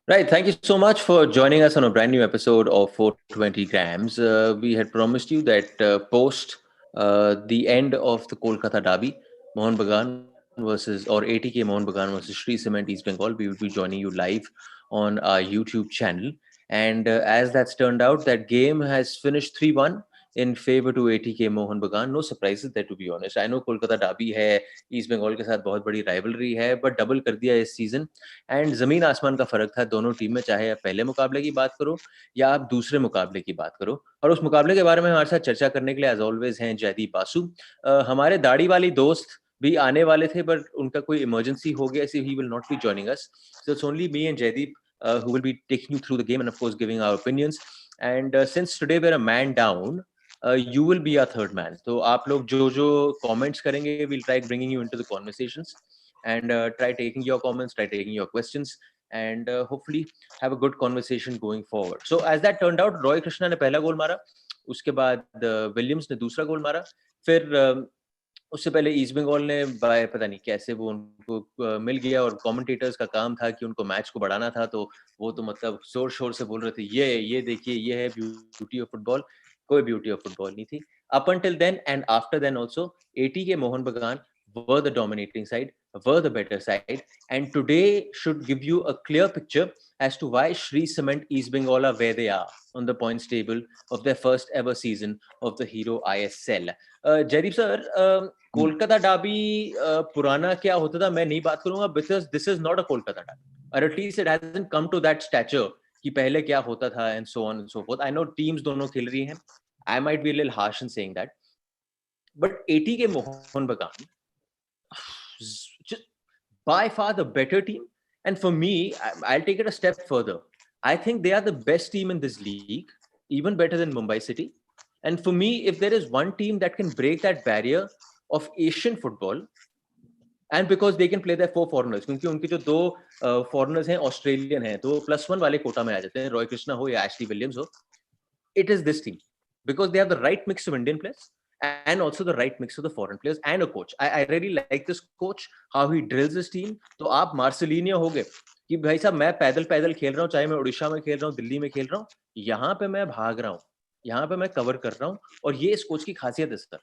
Right. Thank you so much for joining us on a brand new episode of 420 Grams. We had promised you that post the end of the Kolkata derby, Mohun Bagan versus or ATK Mohun Bagan versus Sri Cement East Bengal, we would be joining you live on our YouTube channel. And as that's turned out, that game has finished 3-1 in favor to ATK Mohun Bagan. No surprises there, to be honest. I know Kolkata derby है, east Bengal के साथ बहुत बड़ी rivalry है, but double कर दिया इस season. And जमीन आसमान का फर्क था दोनों टीम में, चाहे आप पहले मुकाबले की बात करो या आप दूसरे मुकाबले की बात करो. और उस मुकाबले के बारे में हमारे साथ चर्चा करने के लिए एज ऑलवेज हैं जयदीप बासु. हमारे दाढ़ी वाली दोस्त भी आने वाले थे बट उनका कोई इमरजेंसी हो गया, so he will not be joining us. So it's only me and Jaydeep who will be taking you through the game and of course giving our opinions. And since today we're a man down, you will be our third man. तो आप लोग जो जो comments करेंगे, we'll try bringing you into the conversations and try taking your comments, try taking your questions, and hopefully have a good conversation going forward. So as that turned out, Roy Krishna ने पहला गोल मारा, उसके बाद Williams ने दूसरा गोल मारा, फिर उससे पहले ईस्ट बंगाल ने बाय पता नहीं कैसे वो उनको मिल गया और कमेंटेटर्स का काम था कि उनको मैच को बढ़ाना था, तो वो तो मतलब जोर शोर से बोल रहे थे ये देखिए ये है ब्यूटी ऑफ फुटबॉल. कोई ब्यूटी ऑफ फुटबॉल नहीं थी. Up until then and after then also, ATK Mohun Bagan were the dominating side, were the better side, and today should give you a clear picture as to why Sri Cement East Bengal are where they are on the points table of their first ever season of the Hero ISL. Jaydeep sir, Kolkata डाबी पुराना क्या होता था मैं नहीं बात करूंगा, because this is not a Kolkata derby, और at least it hasn't come to that stature कि पहले क्या होता था and so on and so forth. I know teams दोनों खेल रही हैं. I might be a little harsh in saying that, but ATK Mohun Bagan, just by far the better team. And for me, I'll take it a step further. I think they are the best team in this league, even better than Mumbai City. And for me, if there is one team that can break that barrier of Asian football, and because they can play their four foreigners, क्योंकि उनके जो दो foreigners हैं Australian हैं, तो वो +1 वाले कोटा में आ जाते हैं, रॉय कृष्णा हो या एशली विलियम्स हो. It is this team because they have the right mix of Indian players and also the right mix of the foreign players and a coach. I really like this coach, how he drills his team. तो आप मार्सेलिनियो हो गए कि भाई साहब मैं पैदल पैदल खेल रहा हूँ, चाहे मैं उड़ीसा में खेल रहा हूँ, दिल्ली में खेल रहा हूँ, यहाँ पे मैं भाग रहा हूँ, यहाँ पे मैं कवर कर रहा हूँ, और ये इस कोच की खासियत है सर.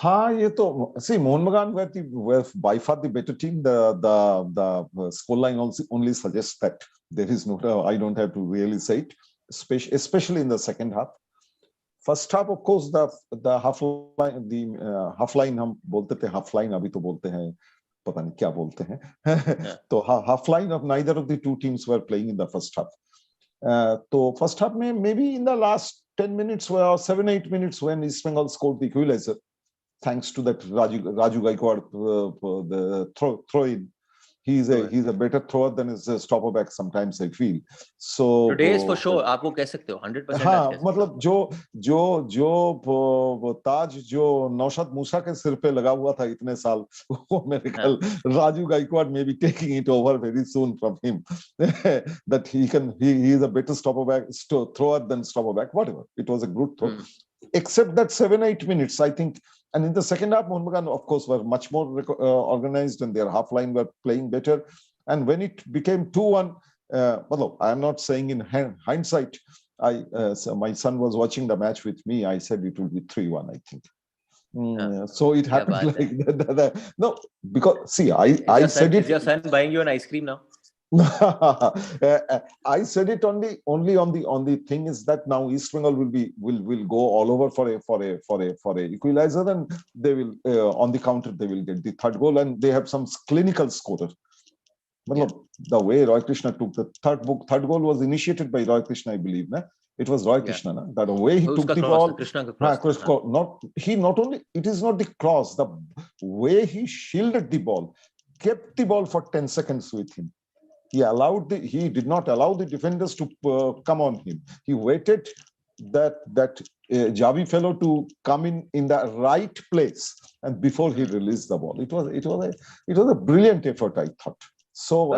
हाँ, ये तो see Mohun Bagan were by far the better team. The scoreline also only suggests that. There is no, I don't have to really say it, especially in the second half. First half, of course, the half line, the half line हम बोलते थे, half line अभी तो बोलते हैं पता नहीं क्या बोलते हैं. तो half line of neither of the two teams were playing in the first half. तो first half में maybe in the last 10 minutes or 7-8 minutes when East Bengal scored the equalizer, thanks to that Raju Gaikwad the throw in. He's a better thrower than his stopper back sometimes I feel. So today is for sure, आप वो कह सकते हो 100%. हाँ, मतलब जो ताज जो नौशाद मूसा के सिर पे लगा हुआ था इतने साल, वो मेरे ख्याल Raju Gaikwad may be taking it over very soon from him. That he is a better stopper back thrower than stopper back, whatever. It was a good throw. Except that 7-8 minutes, I think. And in the second half, Mohun Bagan, of course, were much more organized and their half line were playing better. And when it became 2-1, I am not saying in hindsight, so my son was watching the match with me. I said it will be 3-1, I think. So it happened like that. No, because see, I said it. Is your son buying you an ice cream now? I said it only on the thing is that now East Bengal will go all over for a equalizer, and they will on the counter they will get the third goal, and they have some clinical scorer. Yeah. The way Roy Krishna took the third goal was initiated by Roy Krishna, I believe. Na? It was Roy Krishna. Na? That way he took the ball. Not only it is not the cross, the way he shielded the ball, kept the ball for 10 seconds with him. He did not allow the defenders to come on him. He waited that Javi fellow to come in the right place, and before he released the ball, it was a brilliant effort, I thought. So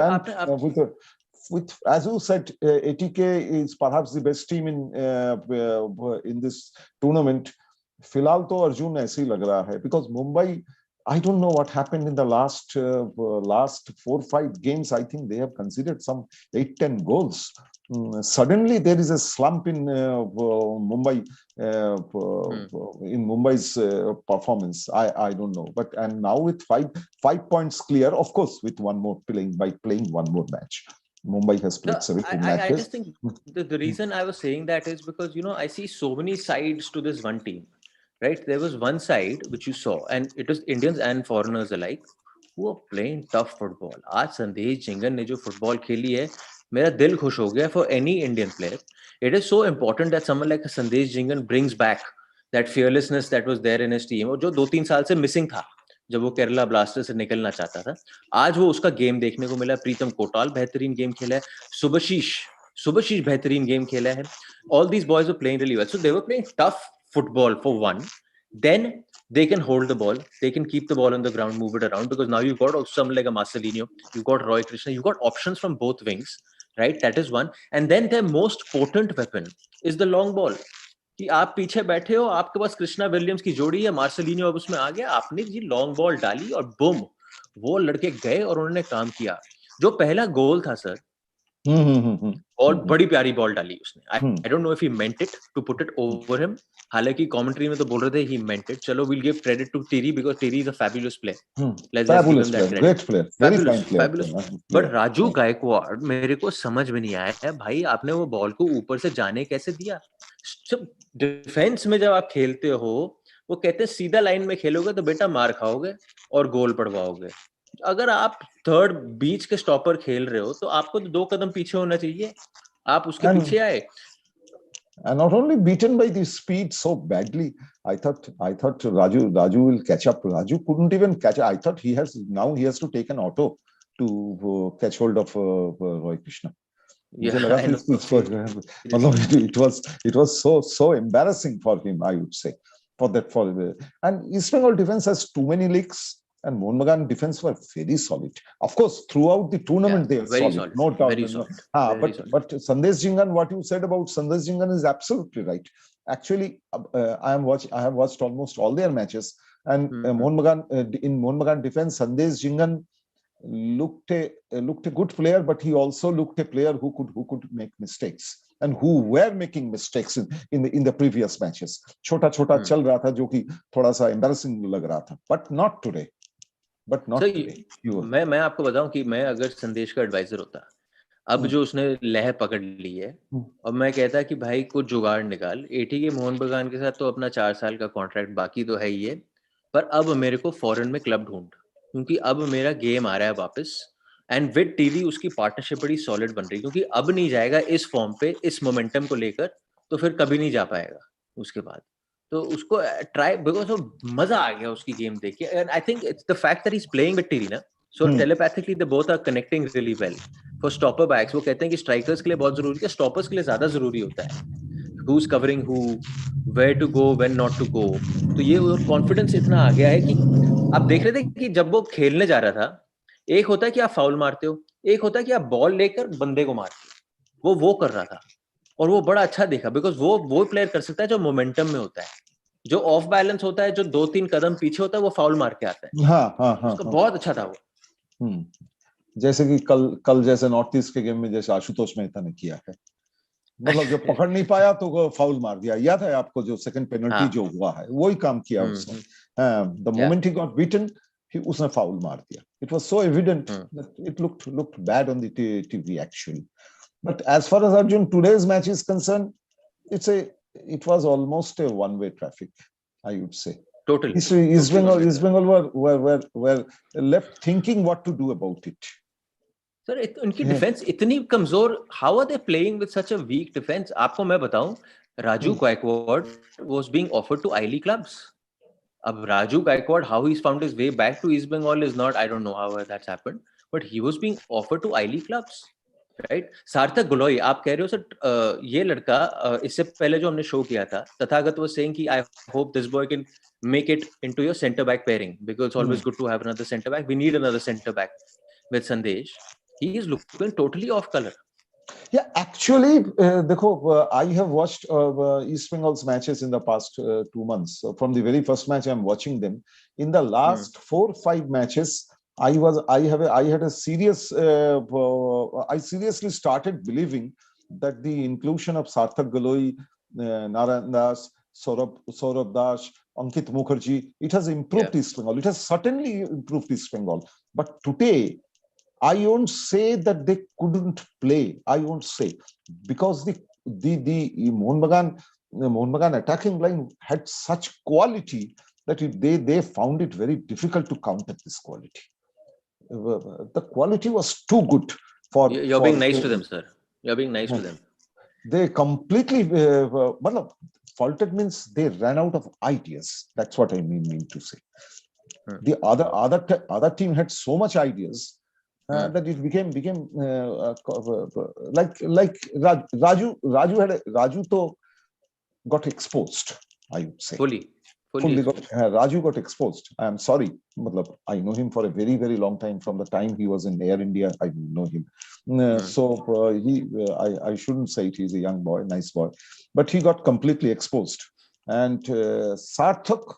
with as you said, ATK is perhaps the best team in this tournament. फिलहाल तो अर्जुन ऐसे ही लग रहा है because Mumbai I don't know what happened in the last 4 5 games. I think they have considered some 8 10 goals. Suddenly there is a slump in Mumbai, in Mumbai's performance. I don't know, but and now with 5 points clear, of course, with one more playing one more match. Mumbai has played No, 17 I just matches. think the reason I was saying that is because, I see so many sides to this one team, right? There was one side which you saw, and it was Indians and foreigners alike who are playing tough football. आज संदेश जिंगन ने जो football खेली है, मेरा दिल खुश हो गया for any Indian player. It is so important that someone like Sandesh Jingan brings back that fearlessness that was there in his team, और जो 2-3 साल से मिसिंग था जब वो केरला ब्लास्टर से निकलना चाहता था. आज वो उसका गेम देखने को मिला. प्रीतम कोटाल बेहतरीन गेम खेला है. सुबशीश बेहतरीन गेम खेला है. All these boys were playing really well. So they were playing tough football for one. Then they can hold the ball. They can keep the ball on the ground, move it around, because now you've got someone like a Marcelinho. You've got Roy Krishna. You've got options from both wings, right? That is one. And then their most potent weapon is the long ball. कि आप पीछे बैठे हो, आपके पास Krishna Williams की जोड़ी है, Marcelino अब उसमें आ गया, आपने जी लॉन्ग बॉल डाली और बूम, वो लड़के गए और उन्होंने काम किया. जो पहला गोल था सर, और बड़ी प्यारी बॉल डाली उसने. I don't know if he meant it to put it over him. हालांकि कमेंट्री में तो बोल रहे थे ही मेंट इट. चलो, we'll give credit to Tiri because Tiri is a fabulous player. Let's just give Fabulous him player, that credit. great player, very Fabulous, fine player. fabulous. But Raju Gaekwad, मेरे को समझ में नहीं आया है भाई, आपने वो बॉल को ऊपर से जाने कैसे दिया? जब डिफेंस में जब आप खेलते हो, वो कहते हैं सीधा लाइन में खेलोगे तो बेटा मार खाओगे और गोल पड़वाओगे. अगर आप थर्ड बीच के स्टॉपर खेल रहे हो तो आपको तो 2 कदम पीछे होना चाहिए. आप उसके पीछे आए. And not only beaten by the speed so badly, I thought Raju will catch up. Raju couldn't even catch. I thought he has to take an auto to catch hold of Roy Krishna. Yeah, it was so embarrassing for him, I would say, and East Bengal defense has too many leaks. And Mohun Bagan defense were very solid. Of course, throughout the tournament they are solid. No doubt. But Sandesh Jingan, what you said about Sandesh Jingan is absolutely right. Actually, I have watched almost all their matches, and Mohun Bagan in Mohun Bagan defense, Sandesh Jingan looked a good player, but he also looked a player who could make mistakes and who were making mistakes in the previous matches. छोटा चल रहा था जो कि थोड़ा सा embarrassing लग रहा था, but not today. मैं आपको बताऊं कि मैं अगर संदेश का एडवाइजर होता, अब जो उसने लहर पकड़ ली है, और मैं कहता कि भाई कुछ जुगाड़ निकाल. एटीके मोहन बगान के साथ तो अपना 4 साल का कॉन्ट्रैक्ट बाकी तो है ही है, पर अब मेरे को फॉरेन में क्लब ढूंढ, क्योंकि अब मेरा गेम आ रहा है वापस. एंड विद टीवी उसकी पार्टनरशिप बड़ी सॉलिड बन रही, क्योंकि अब नहीं जाएगा इस फॉर्म पे, इस मोमेंटम को लेकर, तो फिर कभी नहीं जा पाएगा उसके बाद. तो उसको ट्राई, बिकॉज वो मजा आ गया उसकी गेम देख के. And I think it's the fact that he is playing with Tiri ना, so telepathically they both are connecting really well. For stopper backs वो कहते हैं कि स्ट्राइकर्स के लिए बहुत जरूरी है, स्टॉपर्स के लिए ज्यादा जरूरी होता है. Who is covering who, where to go, when not to go. तो ये कॉन्फिडेंस इतना आ गया है कि आप देख रहे थे कि जब वो खेलने जा रहा था, एक होता है कि आप फाउल मारते हो, एक होता है कि आप बॉल लेकर बंदे को मारते हो. वो कर रहा था और वो बड़ा अच्छा देखा, बिकॉज वो प्लेयर कर सकता है जो मोमेंटम में होता है. जो ऑफ बैलेंस होता है, जो 2-3 कदम पीछे होता है, वो फाउल मार के आता है. उसका बहुत अच्छा था वो. जैसे कि कल जैसे नॉर्थ ईस्ट के गेम में जैसे आशुतोष मेहता ने किया है, मतलब जो पकड़ नहीं पाया तो फाउल मार दिया. याद है आपको जो सेकंड पेनल्टी जो हुआ है, वही काम किया उसने. The moment he got beaten, उसने फाउल मार दिया. It was so evident that it looked bad on the TV actually. But as far as Arjun today's match is concerned, it was almost a one-way traffic, I would say. Totally. East Bengal were left thinking what to do about it. Sir, उनकी defence इतनी कमजोर. How are they playing with such a weak defense? आपको मैं बताऊं, Raju Gaekwad was being offered to I League clubs. अब Raju Gaikwad, how he's found his way back to East Bengal is not, I don't know how that's happened, but he was being offered to I League clubs. Right. सार्थक गुलोई, आप कह रहे हो sir, ये लड़का इससे पहले जो हमने शो किया था, तथागत वाज सेइंग कि I hope this boy can make it into your centre back pairing, because it's always good to have another centre back. We need another centre back with Sandesh. He is looking totally off colour. Yeah, actually, I have watched East Bengal's matches in the past 2 months. So from the very first match, I'm watching them. In the Hmm. last 4 or 5 matches, I had a serious. I seriously started believing that the inclusion of Sarthak Galoi, Narayan Das, Saurabh Das, Ankit Mukherjee, it has Yeah. improved East Bengal. It has certainly improved East Bengal. But today, I won't say that they couldn't play. I won't say, because the Mohun Bagan attacking line had such quality that they found it very difficult to counter this quality. The quality was too good You're being nice to them, sir. You're being nice to them. they completely faulted means they ran out of ideas. That's what I mean to say. Hmm. The other team had so much ideas that it became like Raju got exposed, I would say. Fully Fully got exposed. Raju got exposed. I am sorry, matlab, I know him for a very long time. From the time he was in Air India, I know him. Hmm. I shouldn't say it. He's a young boy, nice boy, but he got completely exposed. And Sarthak,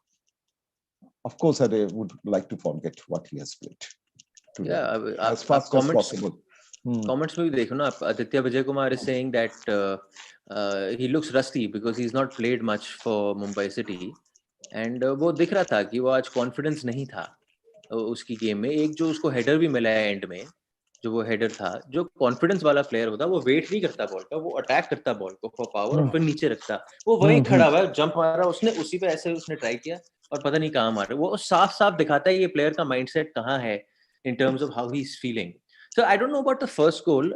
of course, I would like to forget what he has played today Yeah, as आप fast as possible. comments में भी देखो ना आप, Aditya Vijay Kumar is saying that he looks rusty because he's not played much for Mumbai City, and वो दिख रहा था कि वो आज कॉन्फिडेंस नहीं था उसकी गेम में. एक जो उसको हेडर भी मिला है एंड में, जो वो हेडर था, जो कॉन्फिडेंस वाला प्लेयर होता वो वेट नहीं करता बॉल का, वो अटैक करता बॉल को फॉर पावर और फिर नीचे रखता. वो वहीं खड़ा हुआ है, जंप मारा उसने, उसी पे ऐसे उसने ट्राई किया और पता नहीं कहाँ मारा. वो साफ साफ दिखाता है ये प्लेयर का माइंडसेट कहाँ है in terms of how he's feeling. So I don't know about the first goal,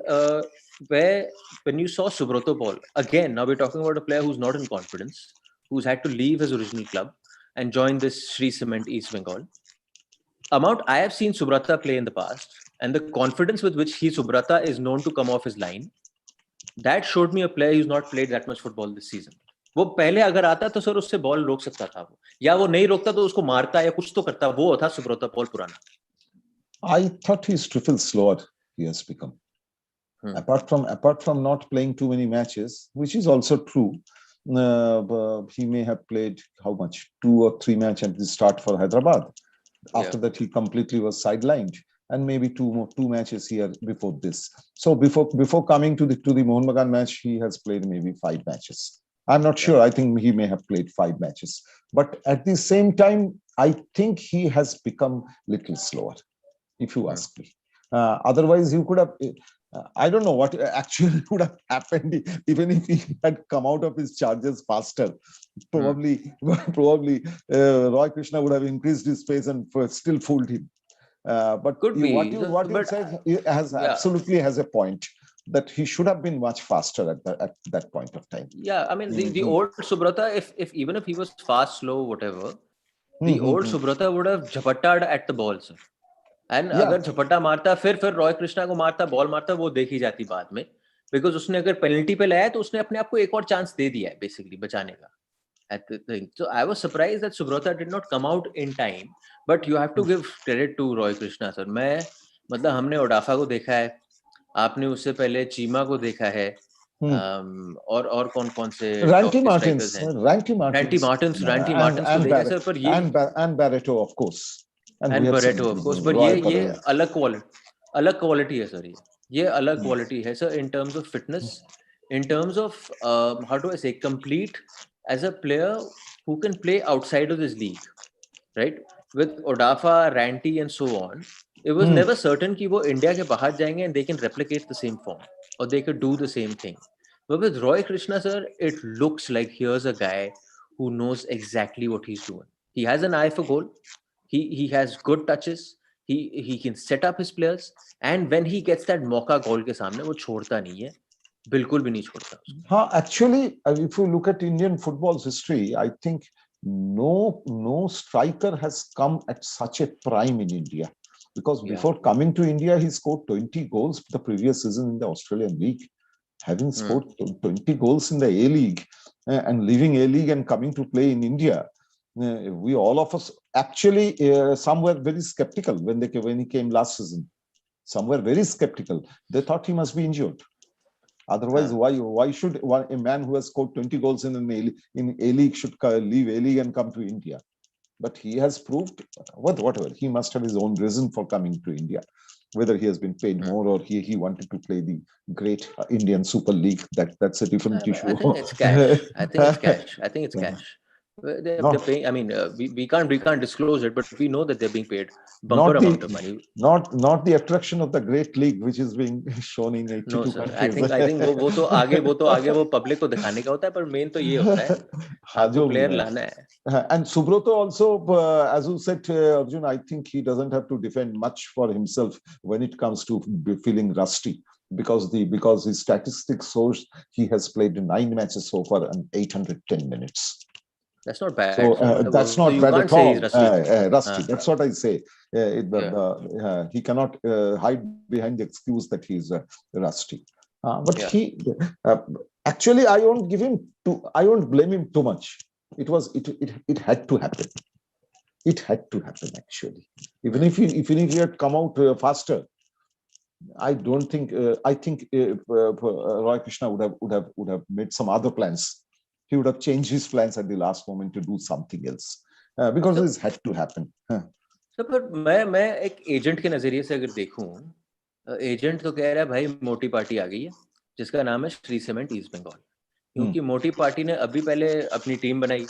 where when you saw Subroto Paul, again, now we're talking about a player who's not in confidence, who's had to leave his original club and join this Sri Cement East Bengal. Amount I have seen Subrata play in the past, and the confidence with which Subrata is known to come off his line, that showed me a player who's not played that much football this season. वो पहले अगर आता तो sir उससे ball रोक सकता था वो, या वो नहीं रोकता तो उसको मारता या कुछ तो करता. वो था सुब्रता पॉल पुराना. I thought he's little slower. He has become. Apart from not playing too many matches, which is also true. He may have played how much, 2 or 3 matches at the start for Hyderabad. After that, he completely was sidelined, and maybe two matches here before this. So before coming to the Mohun Bagan match, he has played maybe 5 matches. I'm not sure. I think he may have played 5 matches, but at the same time, I think he has become little slower, if you ask me. Otherwise, you could have. I don't know what actually would have happened even if he had come out of his charges faster. Probably Roy Krishna would have increased his pace and still fooled him. But Could be. What you said absolutely has a point, that he should have been much faster at that point of time. Yeah, I mean the old Subrata, if even if he was fast, slow, whatever, the old Subrata would have झपट्टाड at the ball, sir. And अगर झपट्टा मारता फिर रॉय कृष्णा को मारता, ball मारता, वो देखी जाती बाद में, बिकॉज उसने अगर पेनल्टी पे लाया तो उसने अपने आप को एक और चांस दे दिया है बेसिकली बचाने का. So I was surprised that Subrata did not come out in time, but you have to give credit to Roy Krishna, sir. मैं मतलब हमने ओडाफा को देखा है, आपने उससे पहले चीमा को देखा है, और कौन से टॉप के स्ट्राइकर्स हैं. रैंटी मार्टिन्स को देखा सर, पर ये and Barreto, of course, and Barreto, of course, पर ये अलग क्वालिटी है सर. ये अलग क्वालिटी है sir, in terms of fitness, in terms of how do I say, complete as a player who can play outside of this league, right? With Odafa, Ranty and so on, it was never certain कि वो India के बाहर जाएंगे and they can replicate the same form or they could do the same thing. But with Roy Krishna, sir, it looks like here's a guy who knows exactly what he's doing. He has an eye for goal. He has good touches. He can set up his players, and when he gets that मौका गोल के सामने, वो छोड़ता नहीं है, बिल्कुल भी नहीं छोड़ता उसको. Actually, if you look at Indian football's history, I think no striker has come at such a prime in India, because before coming to India, he scored 20 goals the previous season in the Australian League. Having scored 20 goals in the A League and leaving A League and coming to play in India, we all of us actually some were very skeptical when he came last season. Some were very skeptical. They thought he must be injured. Otherwise, why should a man who has scored 20 goals in A League should leave A League and come to India? But he has proved whatever. He must have his own reason for coming to India. Whether he has been paid more or he wanted to play the great Indian Super League, that's a different issue. I think it's cash. I think it's cash. I think it's cash. They're Not paying. I mean, we can't disclose it, but we know that they're being paid bumper not the amount of money. not the attraction of the great league which is being shown in No 82 sir, I countries. think वो तो आगे वो public को दिखाने का होता है, पर मेन तो ये होता है, आपको प्लेयर लाना है. And Subroto also, as you said, Arjun, I think he doesn't have to defend much for himself when it comes to feeling rusty, because his statistics shows he has played 9 matches so far and 810 minutes. That's not bad. So that's not you bad can't at all. say he's rusty. Rusty. That's what I say. He cannot hide behind the excuse that he's rusty. But he actually, I won't blame him too much. It had to happen. It had to happen actually. Even if he had come out faster, I don't think. I think Roy Krishna would have made some other plans. He would have changed his plans at the last moment to do something else, because this had to happen. So, but मैं एक agent के नजरिए से अगर देखूं, agent तो कह रहा है भाई मोटी पार्टी आ गई है जिसका नाम है श्री सीमेंट ईस्ट बंगाल, क्योंकि मोटी पार्टी ने अभी पहले अपनी टीम बनाई,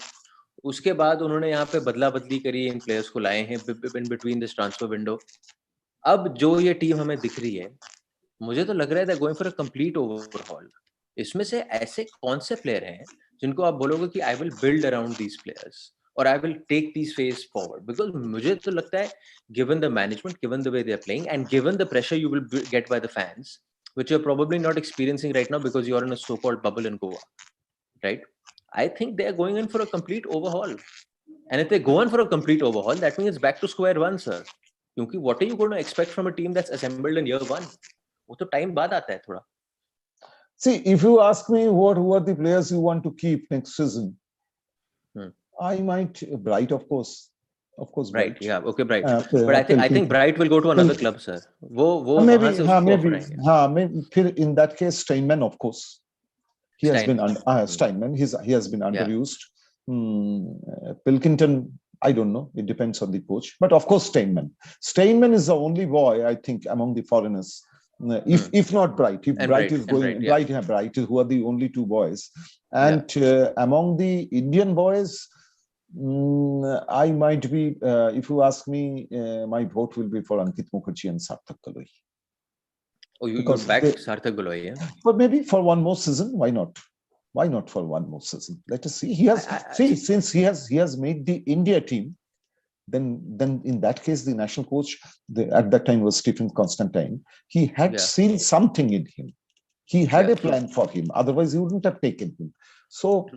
उसके बाद उन्होंने यहाँ पे बदला बदली करी, इन प्लेयर्स को लाए हैं in between this transfer window. अब जो ये टीम हमें दिख रही है, मुझे तो लग रहा है that going for a complete overhaul. इसमें से ऐसे कौन से प्लेयर हैं जिनको आप बोलोगे कि I will build around these players और I will take these phase forward? Because मुझे तो लगता है given the management, given the way they are playing and given the pressure you will get by the fans which you're probably not experiencing right now because you're in a so-called bubble in Goa, right? I think they're going in for a complete overhaul. And if they go in for a complete overhaul, that means it's back to square one, sir. Because what are you going to expect from a team that's assembled in year one? वो तो time बाद आता है थोड़ा. See, if you ask me who are the players you want to keep next season, I might Bright, of course. Of course, Bright. Yeah, okay, Bright. But I think Bright will go to another club, sir. वो maybe maybe in that case Steinman, of course. He has been Steinman. He has been underused. Pilkington, I don't know. It depends on the coach. But of course, Steinman. Steinman is the only boy, I think, among the foreigners. If not Bright, if Bright is going, Bright is who are the only two boys. And among the Indian boys, I might be, if you ask me, my vote will be for Ankit Mukherjee and Sarthak Galoi. Oh, you back Sarthak Galoi, yeah? But maybe for one more season, why not? Why not for one more season? Let us see. He has since he has made the India team. Then in that case, the national coach at that time was Stephen Constantine. He had seen something in him. He had a plan for him. Otherwise, he wouldn't have taken him. So,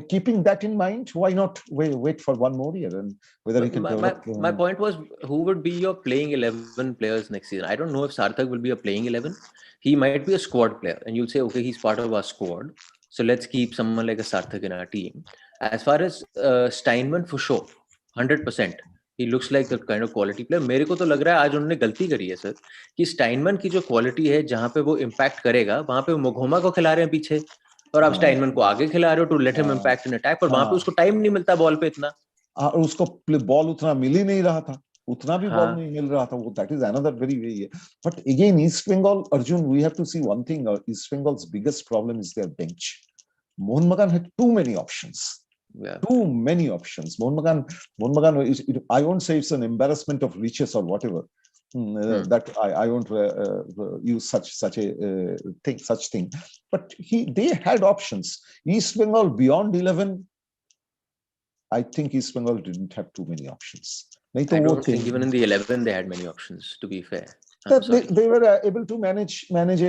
keeping that in mind, why not wait for one more year and whether he can develop? My point was, who would be your playing 11 players next season? I don't know if Sarthak will be a playing 11. He might be a squad player, and you'll say, okay, he's part of our squad, so let's keep someone like a Sarthak in our team. As far as Steinman, for sure, 100%. He looks like the kind of quality player. मेरे को तो लग रहा है आज उन्होंने गलती करी है सर, कि स्टाइनमैन की जो क्वालिटी है जहाँ पे वो इम्पैक्ट करेगा, वहाँ पे मोघोमा को खिला रहे हैं पीछे, और आप स्टाइनमैन को आगे खिला रहे हो to let him impact in attack, पर वहाँ पे उसको टाइम नहीं मिलता बॉल पे इतना. उसको बॉल उतना मिल ही नहीं रहा था, उतना भी बॉल नहीं मिल रहा था. वो that is another very way. But again, East Bengal, Arjun, we have to see one thing. East Bengal's biggest problem is their bench. Mohun Bagan had too many options. Too many options. Mohun Bagan, I won't say it's an embarrassment of riches or whatever. That I won't use such thing. But they had options. East Bengal beyond 11. I think East Bengal didn't have too many options. I don't think even in the 11 they had many options, to be fair. They were able to manage and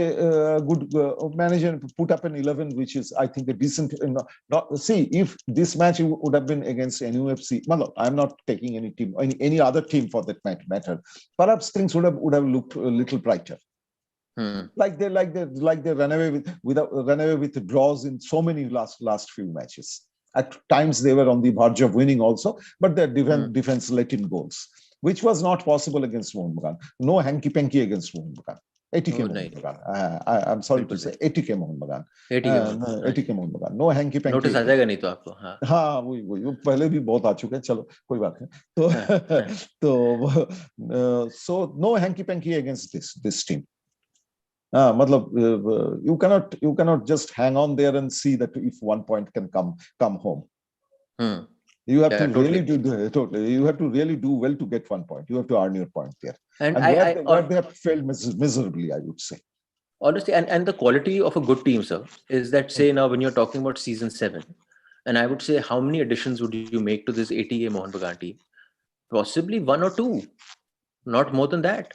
put up an 11, which is, I think, a decent. See, if this match would have been against NUFC, I'm not taking any team, any other team for that matter. Perhaps things would have looked a little brighter. Like they ran away with draws in so many last few matches. At times they were on the verge of winning also, but their defense let in goals, which was not possible against Mohun Bagan. No hanky-panky against Mohun Bagan. ATK Oh, Mohun नहीं, Bagan. I'm sorry to बिल्कुल say नहीं, ATK Mohun Bagan. ATK Mohan No, Bagan, हाँ ATK जी, Mohun Bagan. No hanky panky notice आ again. जाएगा नहीं तो आपको, हाँ हाँ वही वो पहले भी बहुत आ चुके हैं, चलो कोई बात नहीं। हाँ हाँ, तो so no hanky panky against this team. मतलब you cannot just hang on there and see that if 1 point can come home. Hmm, You have yeah, to totally. really totally. You have to really do well to get 1 point. You have to earn your point there, And and I where they have failed miserably, I would say. honestly, and the quality of a good team, sir, is that, say, now when you're talking about season 7, and I would say, how many additions would you make to this ATK Mohun Bagan team? Possibly one or two, not more than that.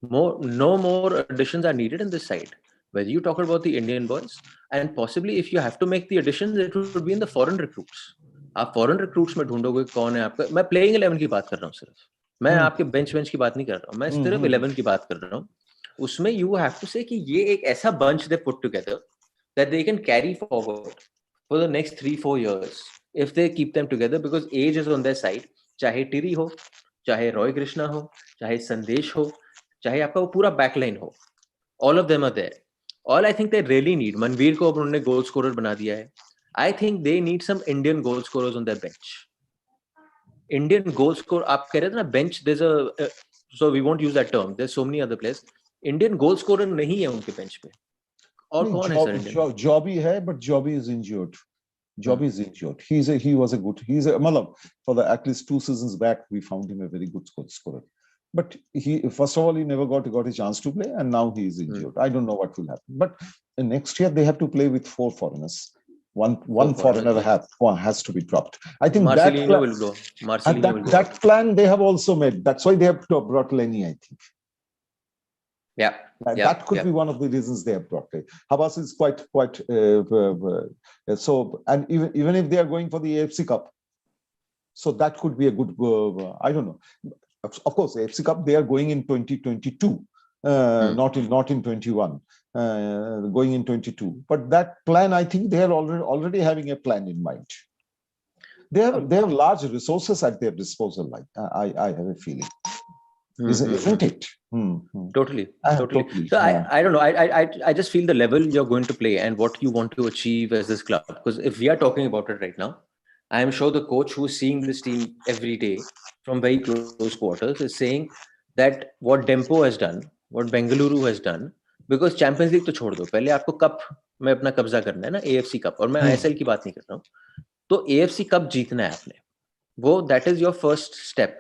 No more additions are needed in this side. Whether you talk about the Indian boys, and possibly if you have to make the additions, it would be in the foreign recruits. आप foreign recruits में ढूंढोगे कौन है आपका, मैं playing 11 की बात कर रहा हूँ सिर्फ, मैं Hmm. आपके बेंच की बात नहीं कर रहा हूँ, मैं सिर्फ Hmm. 11 की बात कर रहा हूँ. उसमें यू हैव टू से कि ये एक ऐसा bunch they put together that they can carry forward for the next 3-4 years if they keep them together, because age is on their side. चाहे टिरी हो, चाहे रॉय कृष्णा हो, चाहे संदेश हो, चाहे आपका वो पूरा बैकलाइन हो, all of them are there. All I think they really need, Manveer को अब उन्होंने गोल स्कोरर बना दिया है. I think they need some Indian goal scorers on their bench. Indian goal scorer, आप कह रहे थे ना bench, there's a so we won't use that term. There's so many other players. Indian goal scorer नहीं है उनके bench पे. और नहीं, कौन है सर इंडियन? Jobby है, but Jobby is injured. Jobby is injured. He was a good. Matlab, for the at least 2 seasons back, we found him a very good goal scorer. But he first of all he never got a chance to play, and now he is injured. I don't know what will happen. But next year they have to play with 4 foreigners. One foreigner has to be dropped. I think Marcelinho will go. Marcelinho will go. that plan they have also made. That's why they have brought Lenny, I think. Yeah. That could be one of the reasons they have brought it. Habas is quite so, and even if they are going for the AFC Cup, so that could be a good. I don't know. Of course, AFC Cup they are going in 2022, not in 21. Going in 22, but that plan, I think they are already having a plan in mind. They have large resources at their disposal. I have a feeling. Isn't it? Totally. Totally. So I don't know. I just feel the level you're going to play and what you want to achieve as this club. Because if we are talking about it right now, I am sure the coach who is seeing this team every day from very close quarters is saying that what Dempo has done, what Bengaluru has done, because Champions League तो छोड़ दो, पहले आपको cup में अपना कब्जा करना है ना, AFC कप, और मैं ISL की बात नहीं कर रहा हूँ, तो AFC कप जीतना है आपने, वो that is your first step.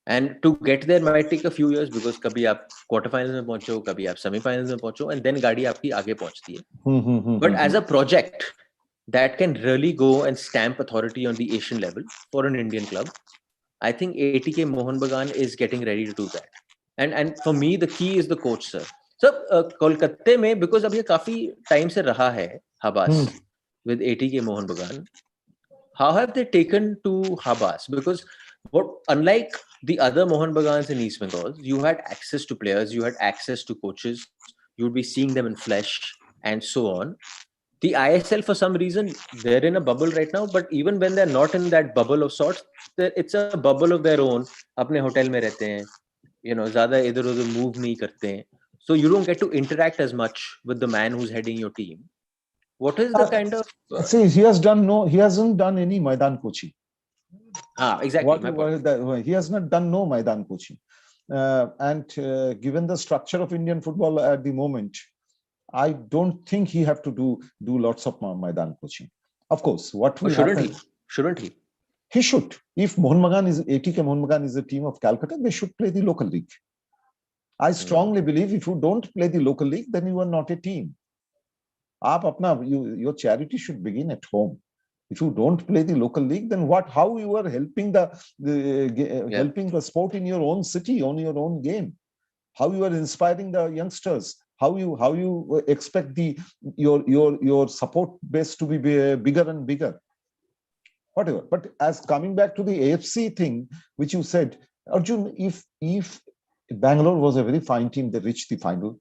And to get there might take a few years, because कभी आप क्वार्टर फाइनल में पहुंचो, कभी आप सेमीफाइनल में पहुंचो, and then गाड़ी आपकी आगे पहुंचती है. But as a project that can really go and stamp authority on the Asian level for an Indian club, I think ATK Mohun Bagan is getting ready to do that. And for me the key is the coach, sir. So Kolkata में, because अब ये काफी time से रहा है Habas with ATK Mohun Bagan, how have they taken to Habas? Because unlike the other Mohun Bagans in East Bengal, you had access to players, you had access to coaches, you would be seeing them in flesh and so on. The ISL, for some reason, they're in a bubble right now, but even when they're not in that bubble of sorts, it's a bubble of their own. अपने hotel में रहते हैं, ज़्यादा इधर-उधर move नहीं करते हैं. So you don't get to interact as much with the man who's heading your team. What is the kind of see, he hasn't done any Maidan coaching. Exactly. He has not done no Maidan coaching. And given the structure of Indian football at the moment, I don't think he have to do lots of Maidan coaching. Of course, what will happen? Shouldn't he? He should. If ATK Mohun Bagan is a team of Calcutta, they should play the local league. I strongly believe if you don't play the local league, then you are not a team. Your charity should begin at home. If you don't play the local league, then what? How you are helping helping the sport in your own city, on your own game? How you are inspiring the youngsters? How you expect your support base to be bigger and bigger? Whatever. But as coming back to the AFC thing, which you said, Arjun, if Bangalore was a very fine team, they reached the final.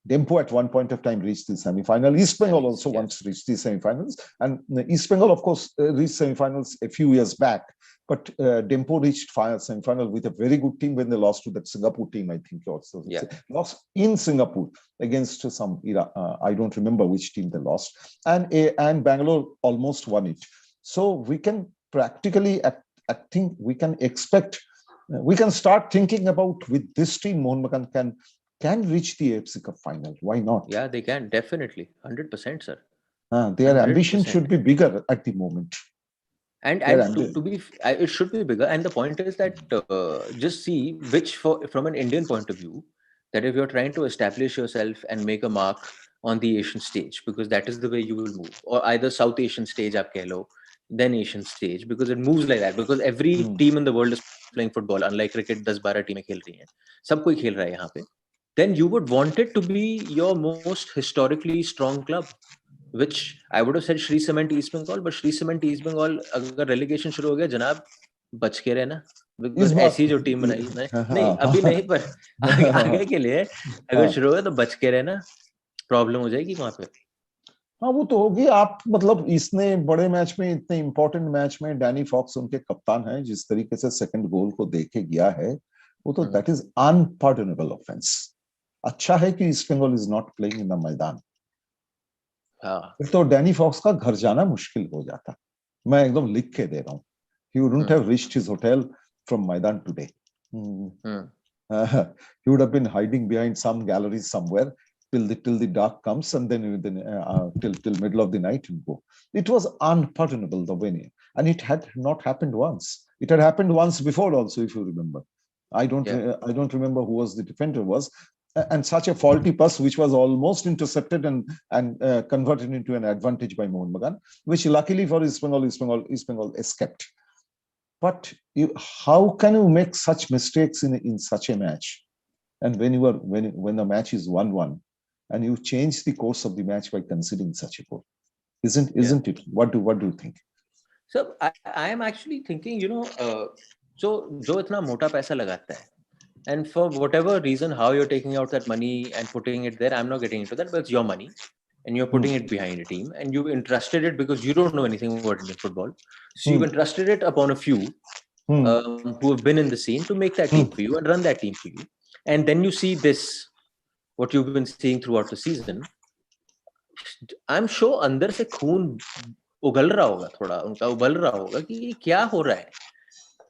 Dempo at one point of time reached the semi-final. East Bengal also once reached the semi-finals. And East Bengal, of course, reached semi-finals a few years back. But Dempo reached semi-final with a very good team when they lost to that Singapore team, I think. Also. Lost in Singapore against some, I don't remember which team they lost. And Bangalore almost won it. So we can practically, I think we can expect, we can start thinking about with this team, Mohun Bagan can reach the AFC Cup final. Why not? Yeah, they can, definitely. 100%, sir. Their 100%. Ambition should be bigger at the moment. And to be, it should be bigger. And the point is that just see which, from an Indian point of view, that if you're trying to establish yourself and make a mark on the Asian stage, because that is the way you will move, or either South Asian stage, aap keh lo, then Asian stage, because it moves like that. Because every team in the world is playing football, unlike cricket, 10-12 teams खेल रही हैं, सब कोई खेल रहा है यहाँ पे. Then you would want it to be your most historically strong club, which I would have said Shree Cement East Bengal, but Shree Cement East Bengal, अगर relegation शुरू हो गया, जनाब बच के रहना, because ऐसी जो टीम बनाई नहीं अभी नहीं, पर आगे के लिए अगर शुरू होगा तो बच के रहना, प्रॉब्लम हो जाएगी वहां पे. हाँ वो तो होगी. आप मतलब इसने बड़े मैच में, इतने इंपॉर्टेंट मैच में डैनी फॉक्स उनके कप्तान हैं, जिस तरीके से सेकंड गोल को देके गया है, वो तो दैट इज अनपार्डनेबल ऑफेंस. अच्छा है कि East Bengal is not playing in the maidan. तो डैनी फॉक्स का घर जाना मुश्किल हो जाता. मैं एकदम लिख के दे रहा हूँ. He wouldn't have reached his hotel from Maidan today. He would have been hiding behind some galleries somewhere till the dark comes, and then till middle of the night and go. It was unpardonable, the way, and it had not happened once. It had happened once before also, if you remember. I don't remember who was the defender was. And such a faulty pass, which was almost intercepted and converted into an advantage by Mohun Bagan, which luckily for East Bengal escaped. But how can you make such mistakes in such a match? And when the match is 1-1, and you change the course of the match by conceding such a goal, isn't it? What do you think? So I am actually thinking, so जो इतना मोटा पैसा लगाता है, and for whatever reason, how you're taking out that money and putting it there, I'm not getting into that, but it's your money and you're putting it behind a team, and you've entrusted it, because you don't know anything about Indian football. So you've entrusted it upon a few who have been in the scene to make that team for you and run that team for you. And then you see this, what you've been seeing throughout the season. I'm sure अंदर से खून उगल रहा होगा, थोड़ा उनका उबल रहा होगा कि ये क्या हो रहा है,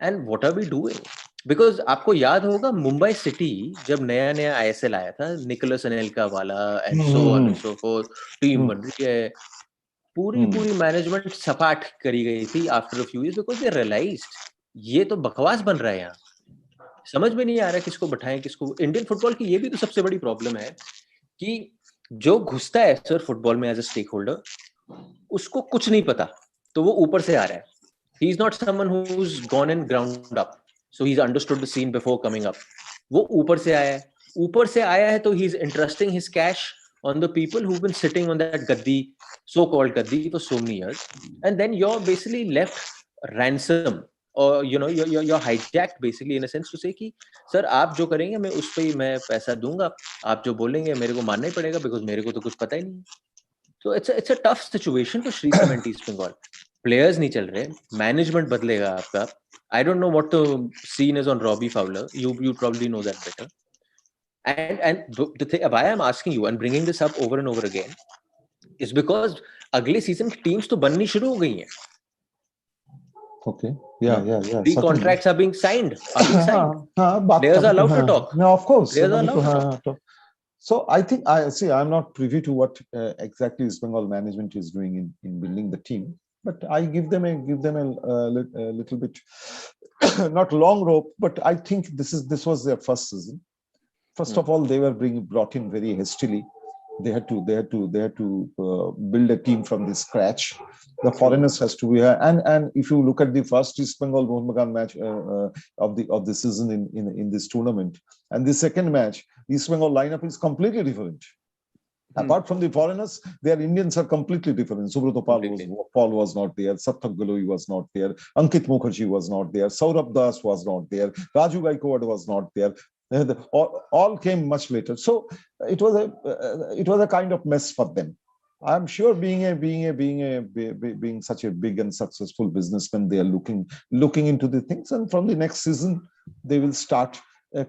and what are we doing? Because आपको याद होगा मुंबई सिटी जब नया आईएसएल आया था, निकोलस अनेलका वाला and so on and so forth, team बन रही है, पूरी मैनेजमेंट सपाट करी गई थी after a few years, because they realised ये तो बकवास बन रहा है. यहाँ समझ में नहीं आ रहा किसको बैठाएं किसको. इंडियन फुटबॉल की ये भी तो सबसे बड़ी प्रॉब्लम है कि जो घुसता है सर फुटबॉल में एज अ स्टेक होल्डर, उसको कुछ नहीं पता, तो वो ऊपर से आ रहा है. He is not someone who's gone and ground up, so he's understood the scene before coming up. वो ऊपर से आया है, तो he's entrusting his cash on the people who've been sitting on that gaddi, so-called gaddi, for so many years, and then you're basically left ransom, or you're hijacked basically in a sense to say कि sir आप जो करेंगे मैं उस पे ही मैं पैसा दूंगा, आप जो बोलेंगे मेरे को मानना ही पड़ेगा, because मेरे को तो कुछ पता ही नहीं. So it's a tough situation for Shree Cement East Bengal. Players नहीं चल रहे, management बदलेगा आपका. I don't know what the scene is on Robbie Fowler. You probably know that better. And the thing why I'm asking you and bringing this up over and over again is because अगले season की teams तो बननी शुरू हो गई हैं. Okay. Yeah. The contracts are being signed. Players are allowed to talk. No, of course. Players are allowed to talk. So I think I'm not privy to what exactly East Bengal management is doing in building the team, but I give them a little bit not long rope, but I think this was their first season. First of all, they were brought in very hastily. They had to build a team from the scratch. The foreigners has to be here, and if you look at the first East Bengal Mohun Bagan match of the season in this tournament, and the second match, East Bengal lineup is completely different. Apart from the foreigners, their Indians are completely different. Subrata Paul was not there. Sathak Galoi was not there. Ankit Mukherjee was not there. Saurabh Das was not there. Raju Gaikwad was not there. All came much later. So it was a kind of mess for them. I'm sure being such a big and successful businessman, they are looking into the things, and from the next season they will start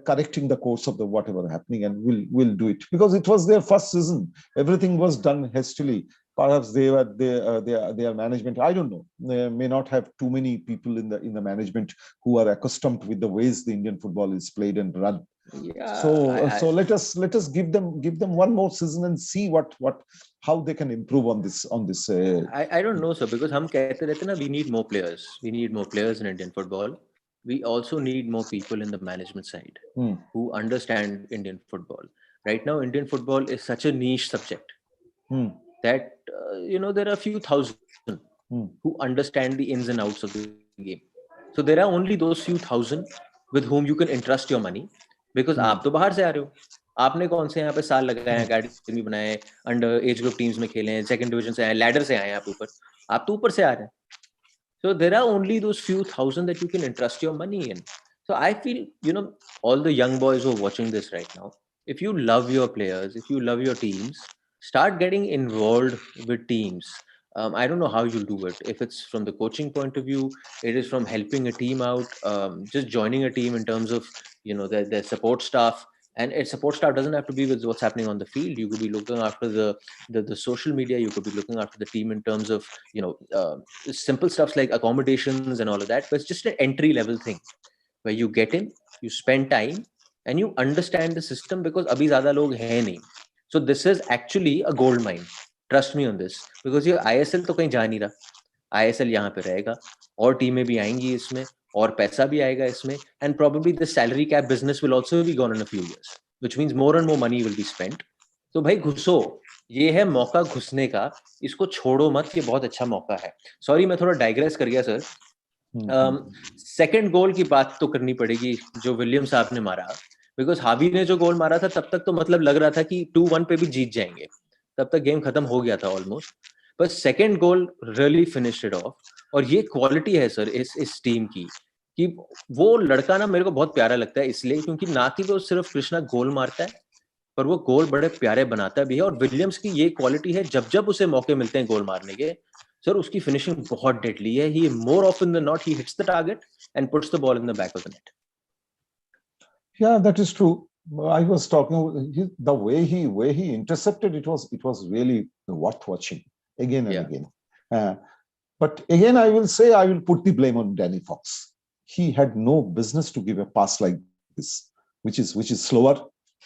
correcting the course of the whatever happening, and will do it, because it was their first season. Everything was done hastily. Perhaps their management, I don't know, they may not have too many people in the management who are accustomed with the ways the Indian football is played and run. So let us give them one more season and see how they can improve on this. I don't know, sir, because हम कहते रहते ना, we need more players. We need more players in Indian football. We also need more people in the management side who understand Indian football. Right now, Indian football is such a niche subject that there are a few thousand who understand the ins and outs of the game. So there are only those few thousand with whom you can entrust your money, because आप तो बाहर से आ रहे हो. आपने कौन से यहाँ पे साल लगाए, अकेडमी बनाए, अंडर एज ग्रुप टीम्स में खेले हैं, सेकंड डिवीजन से आए, लैडर से आए आप ऊपर. आप तो ऊपर से आ रहे हैं. So there are only those few thousand that you can entrust your money in. So I feel, all the young boys who are watching this right now, if you love your players, if you love your teams, start getting involved with teams. I don't know how you'll do it. If it's from the coaching point of view, it is from helping a team out, just joining a team in terms of, their support staff. And its support staff doesn't have to be with what's happening on the field. You could be looking after the social media. You could be looking after the team in terms of, simple stuffs like accommodations and all of that. But it's just an entry level thing where you get in, you spend time, and you understand the system, because abhi zyada log hai nahi. So this is actually a gold mine. Trust me on this, because ये ISL तो कहीं जा नहीं रहा. ISL यहाँ पे रहेगा, और टीमें भी आएंगी इसमें, और पैसा भी आएगा इसमें, and probably the salary cap business will also be gone in a few years, which means more and more money will be spent. तो भाई घुसो, ये है मौका घुसने का, इसको छोड़ो मत, ये बहुत अच्छा मौका है. सॉरी मैं थोड़ा डाइग्रेस कर गया सर. सेकंड गोल की बात तो करनी पड़ेगी जो विलियम साहब ने मारा, बिकॉज हावी ने जो गोल मारा था तब तक तो मतलब लग रहा था कि 2-1 पे भी जीत जाएंगे, तब तक गेम खत्म हो गया था ऑलमोस्ट. पर second goal really finished it of. और ये क्वालिटी है सर इस टीम की, कि वो लड़का ना मेरे को बहुत प्यारा लगता है इसलिए क्योंकि ना कि वो सिर्फ कृष्णा गोल मारता है, पर वो गोल बड़े प्यारे बनाता भी है. और विलियम्स की ये क्वालिटी है, जब जब उसे मौके मिलते हैं गोल मारने के, सर उसकी फिनिशिंग बहुत डेडली है. He more often than not he hits the target and puts the ball in the back of the net. Yeah, that is true. I was talking the way he intercepted. It was really worth watching again and again. But again, I will put the blame on Danny Fox. He had no business to give a pass like this, which is slower,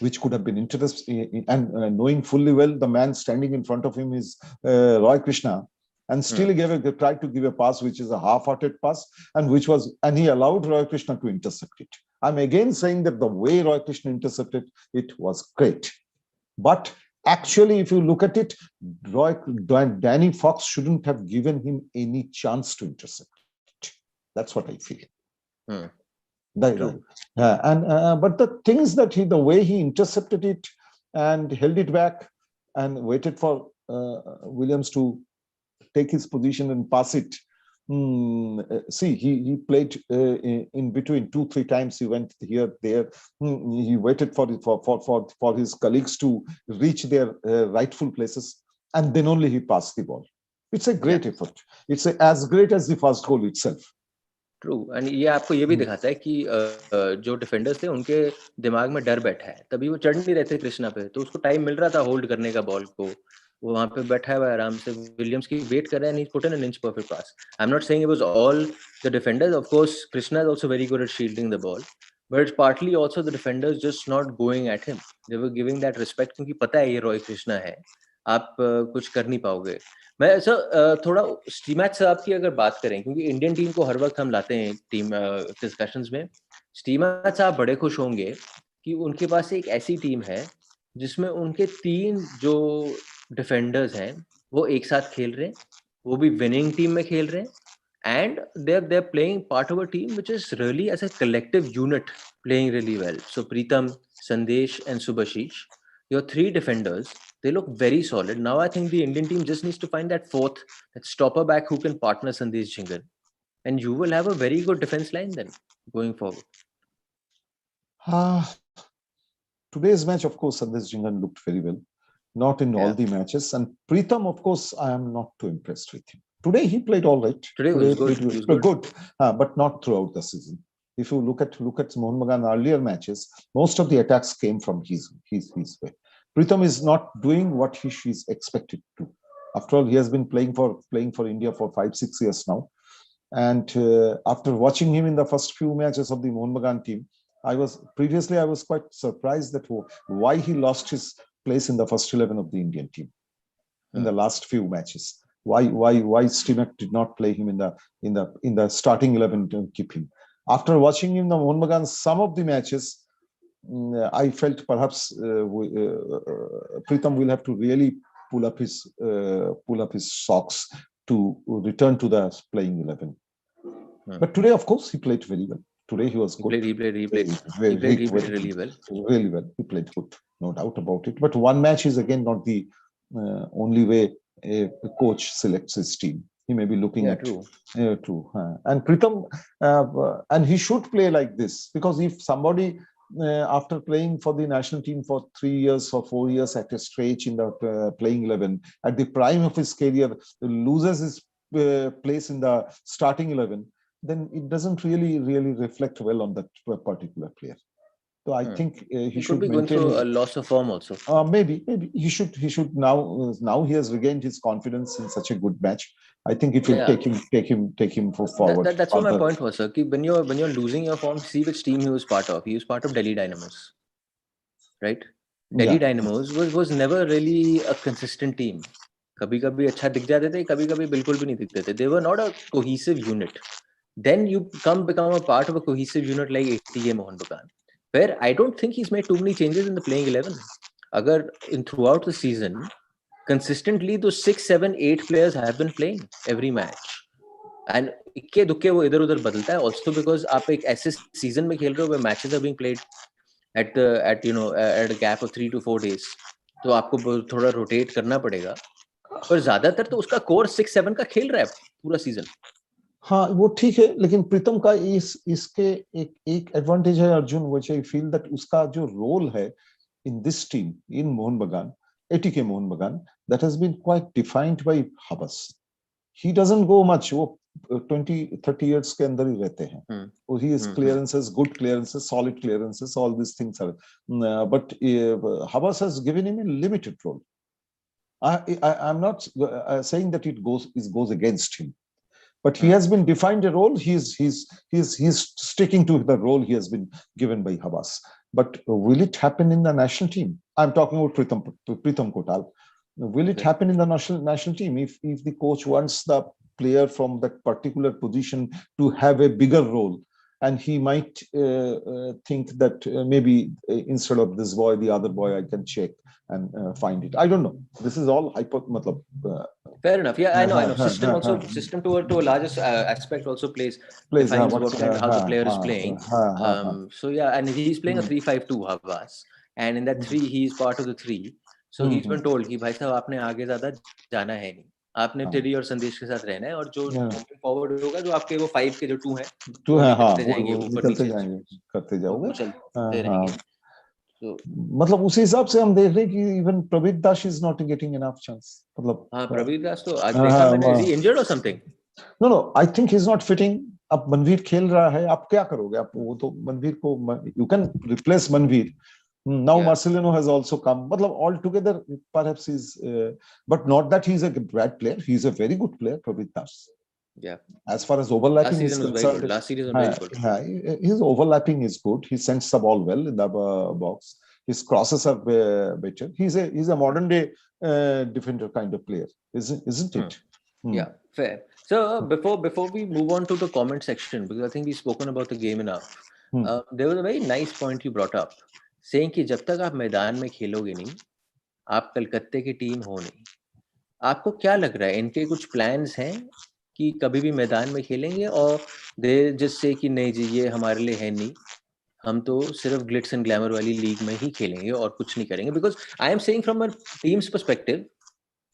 which could have been interesting, and knowing fully well the man standing in front of him is Roy Krishna, and still he tried to give a pass which is a half-hearted pass, and he allowed Roy Krishna to intercept it. I'm again saying that the way Roy Krishna intercepted it was great, but actually, if you look at it, Danny Fox shouldn't have given him any chance to intercept it. That's what I feel. But the thing is that the way he intercepted it and held it back and waited for Williams to take his position and pass it. See, he played in between 2-3 times. He went here, there. He waited for his colleagues to reach their rightful places, and then only he passed the ball. It's a great effort. It's as great as the first goal itself. True. And ये आपको ये भी दिखाता है कि जो defenders थे उनके दिमाग में डर बैठा है, तभी वो चढ़ नहीं रहे थे कृष्णा पे, तो उसको टाइम मिल रहा था होल्ड करने का बॉल को. वो वहां पे बैठा हुआ है आराम से, विलियम्स की वेट कर रहा है, and he put in an inch perfect pass. I am not saying it was all the defenders. Of course Krishna is also very good at shielding the ball, but it's partly also the defenders just not going at him. They were giving that respect, क्योंकि पता है ये रॉय कृष्णा है, आप कुछ कर नहीं पाओगे. मैं सर थोड़ा स्टीमैच साहब की अगर बात करें, क्योंकि इंडियन टीम को हर वक्त हम लाते हैं टीम डिस्कशंस में, स्टीमैच साहब बड़े खुश होंगे कि उनके पास एक ऐसी टीम है जिसमें उनके 3 जो डिफेंडर्स हैं वो एक साथ खेल रहे हैं, वो भी विनिंग टीम में खेल रहे हैं, and they're playing part of a team which is really as a collective unit playing really well. So Preetham, Sandesh and Subhashish, your 3 defenders, they look very solid. Now I think the Indian team just needs to find that fourth, that stopper back who can partner Sandesh Jhingan, and you will have a very good defense line then going forward. Today's match, of course, Sandesh Jhingan looked very well. Not in all the matches. And Pritham, of course, I am not too impressed with him. Today he played all right. Today was good. He was good. But not throughout the season. If you look at Mohun Bagan earlier matches, most of the attacks came from his way. Pritham is not doing what he is expected to. After all, he has been playing for India for 5-6 years now. And after watching him in the first few matches of the Mohun Bagan team, I was quite surprised that why he lost his place in the first 11 of the Indian team in the last few matches. Why Stimac did not play him in the starting 11 to keep him. After watching him in the Mohun Bagan some of the matches, I felt perhaps Pritham will have to really pull up his socks to return to the playing 11. But today, of course, he played very well. Today he was good. He played really well. Really well. He played good, no doubt about it. But one match is again not the only way a coach selects his team. He may be looking at true. And Pritham, and he should play like this, because if somebody after playing for the national team for 3 years or 4 years at a stretch in the playing 11, at the prime of his career, loses his place in the starting 11, then it doesn't really reflect well on that particular player. So I think he should be going through a loss of form also. Maybe he should now he has regained his confidence in such a good match. I think it will take him forward. That's what my point was, sir. When you're losing your form, see which team he was part of. He was part of Delhi Dynamos, right? Delhi Dynamos was never really a consistent team. कभी-कभी अच्छा दिख जाते थे, कभी-कभी बिल्कुल भी नहीं दिखते थे. They were not a cohesive unit. Then you become a part of a cohesive unit like ATK Mohun Bagan, where I don't think he's made too many changes in the playing 11. Agar throughout the season, consistently those 6, 7, 8 players have been playing every match. And इक्के दुक्के वो इधर उधर बदलता है, also because आप एक ऐसे season में खेल रहे हो where matches are being played at a gap of 3 to 4 days, तो आपको थोड़ा rotate करना पड़ेगा. पर ज्यादातर तो उसका कोर 6-7 का खेल रहा है पूरा सीजन. हाँ, वो ठीक है, लेकिन प्रीतम का इसके एक एडवांटेज है Arjun, which I feel that उसका जो रोल है in this team in Mohun Bagan, ATK Mohun Bagan, that has been quite defined by Habas. He doesn't go much. वो 20-30 years के अंदर ही रहते हैं. He has clearances, good clearances, solid clearances, all these things are. But Habas has given him a limited role. I'm not saying that it goes against him, but he has been defined a role. He's sticking to the role he has been given by Habas. But will it happen in the national team? I'm talking about Pritam Kotal. Will it happen in the national team if the coach wants the player from that particular position to have a bigger role? And he might think that maybe instead of this boy, the other boy, I can check and find it. I don't know. This is all fair enough. Yeah, I know. System to a largest aspect also defines how the player is playing. So yeah, and he's playing a 3-5-2 Havas, and in that 3 he's part of the 3. So he's been told कि भाई साहब आपने आगे ज्यादा जाना है नहीं, आपने तेरी और संदेश के साथ रहना है, और जो फॉरवर्ड होगा जो आपके वो 5 के जो 2 हैं करते जाओगे, चलते रहेंगे. मतलब उसी हिसाब से हम देख रहे हैं कि even Praveet Das is not getting enough chance. मतलब प्रवीत दास तो आज देखा मैंने, इज ही इंजर्ड और something? No I think he is not fitting. अब मनवीर खेल रहा है, आप क्या करोगे? आप वो तो मनवीर को you can replace Manveer. Now Marcelino has also come. Matlab, altogether, perhaps he's, but not that he's a bad player. He's a very good player, Pravit Das. Yeah. As far as overlapping is concerned, last season was very good. His overlapping is good. He sends the ball well in the box. His crosses are better. He's a modern day defender kind of player, isn't it? Yeah, fair. So before we move on to the comment section, because I think we've spoken about the game enough, there was a very nice point you brought up, saying कि जब तक आप मैदान में खेलोगे नहीं, आप कलकत्ते की टीम हो नहीं. आपको क्या लग रहा है, इनके कुछ प्लान्स हैं कि कभी भी मैदान में खेलेंगे, और दे जस्ट से कि नहीं जी ये हमारे लिए है नहीं, हम तो सिर्फ ग्लिट्स एंड ग्लैमर वाली लीग में ही खेलेंगे और कुछ नहीं करेंगे? Because I am saying from a teams perspective,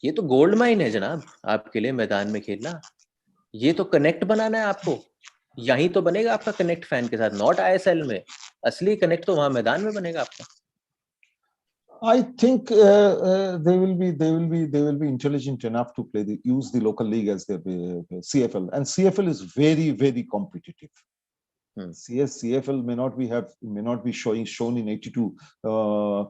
ये तो गोल्ड माइन है जनाब आपके लिए मैदान में खेलना. ये तो कनेक्ट बनाना है आपको, यहीं तो बनेगा आपका कनेक्ट फैन के साथ, नॉट आईएसएल में. असली कनेक्ट तो वहां मैदान में बनेगा आपका. I think they will be intelligent enough to use the local league as their CFL, and CFL is very very competitive. CFL may not be shown in 82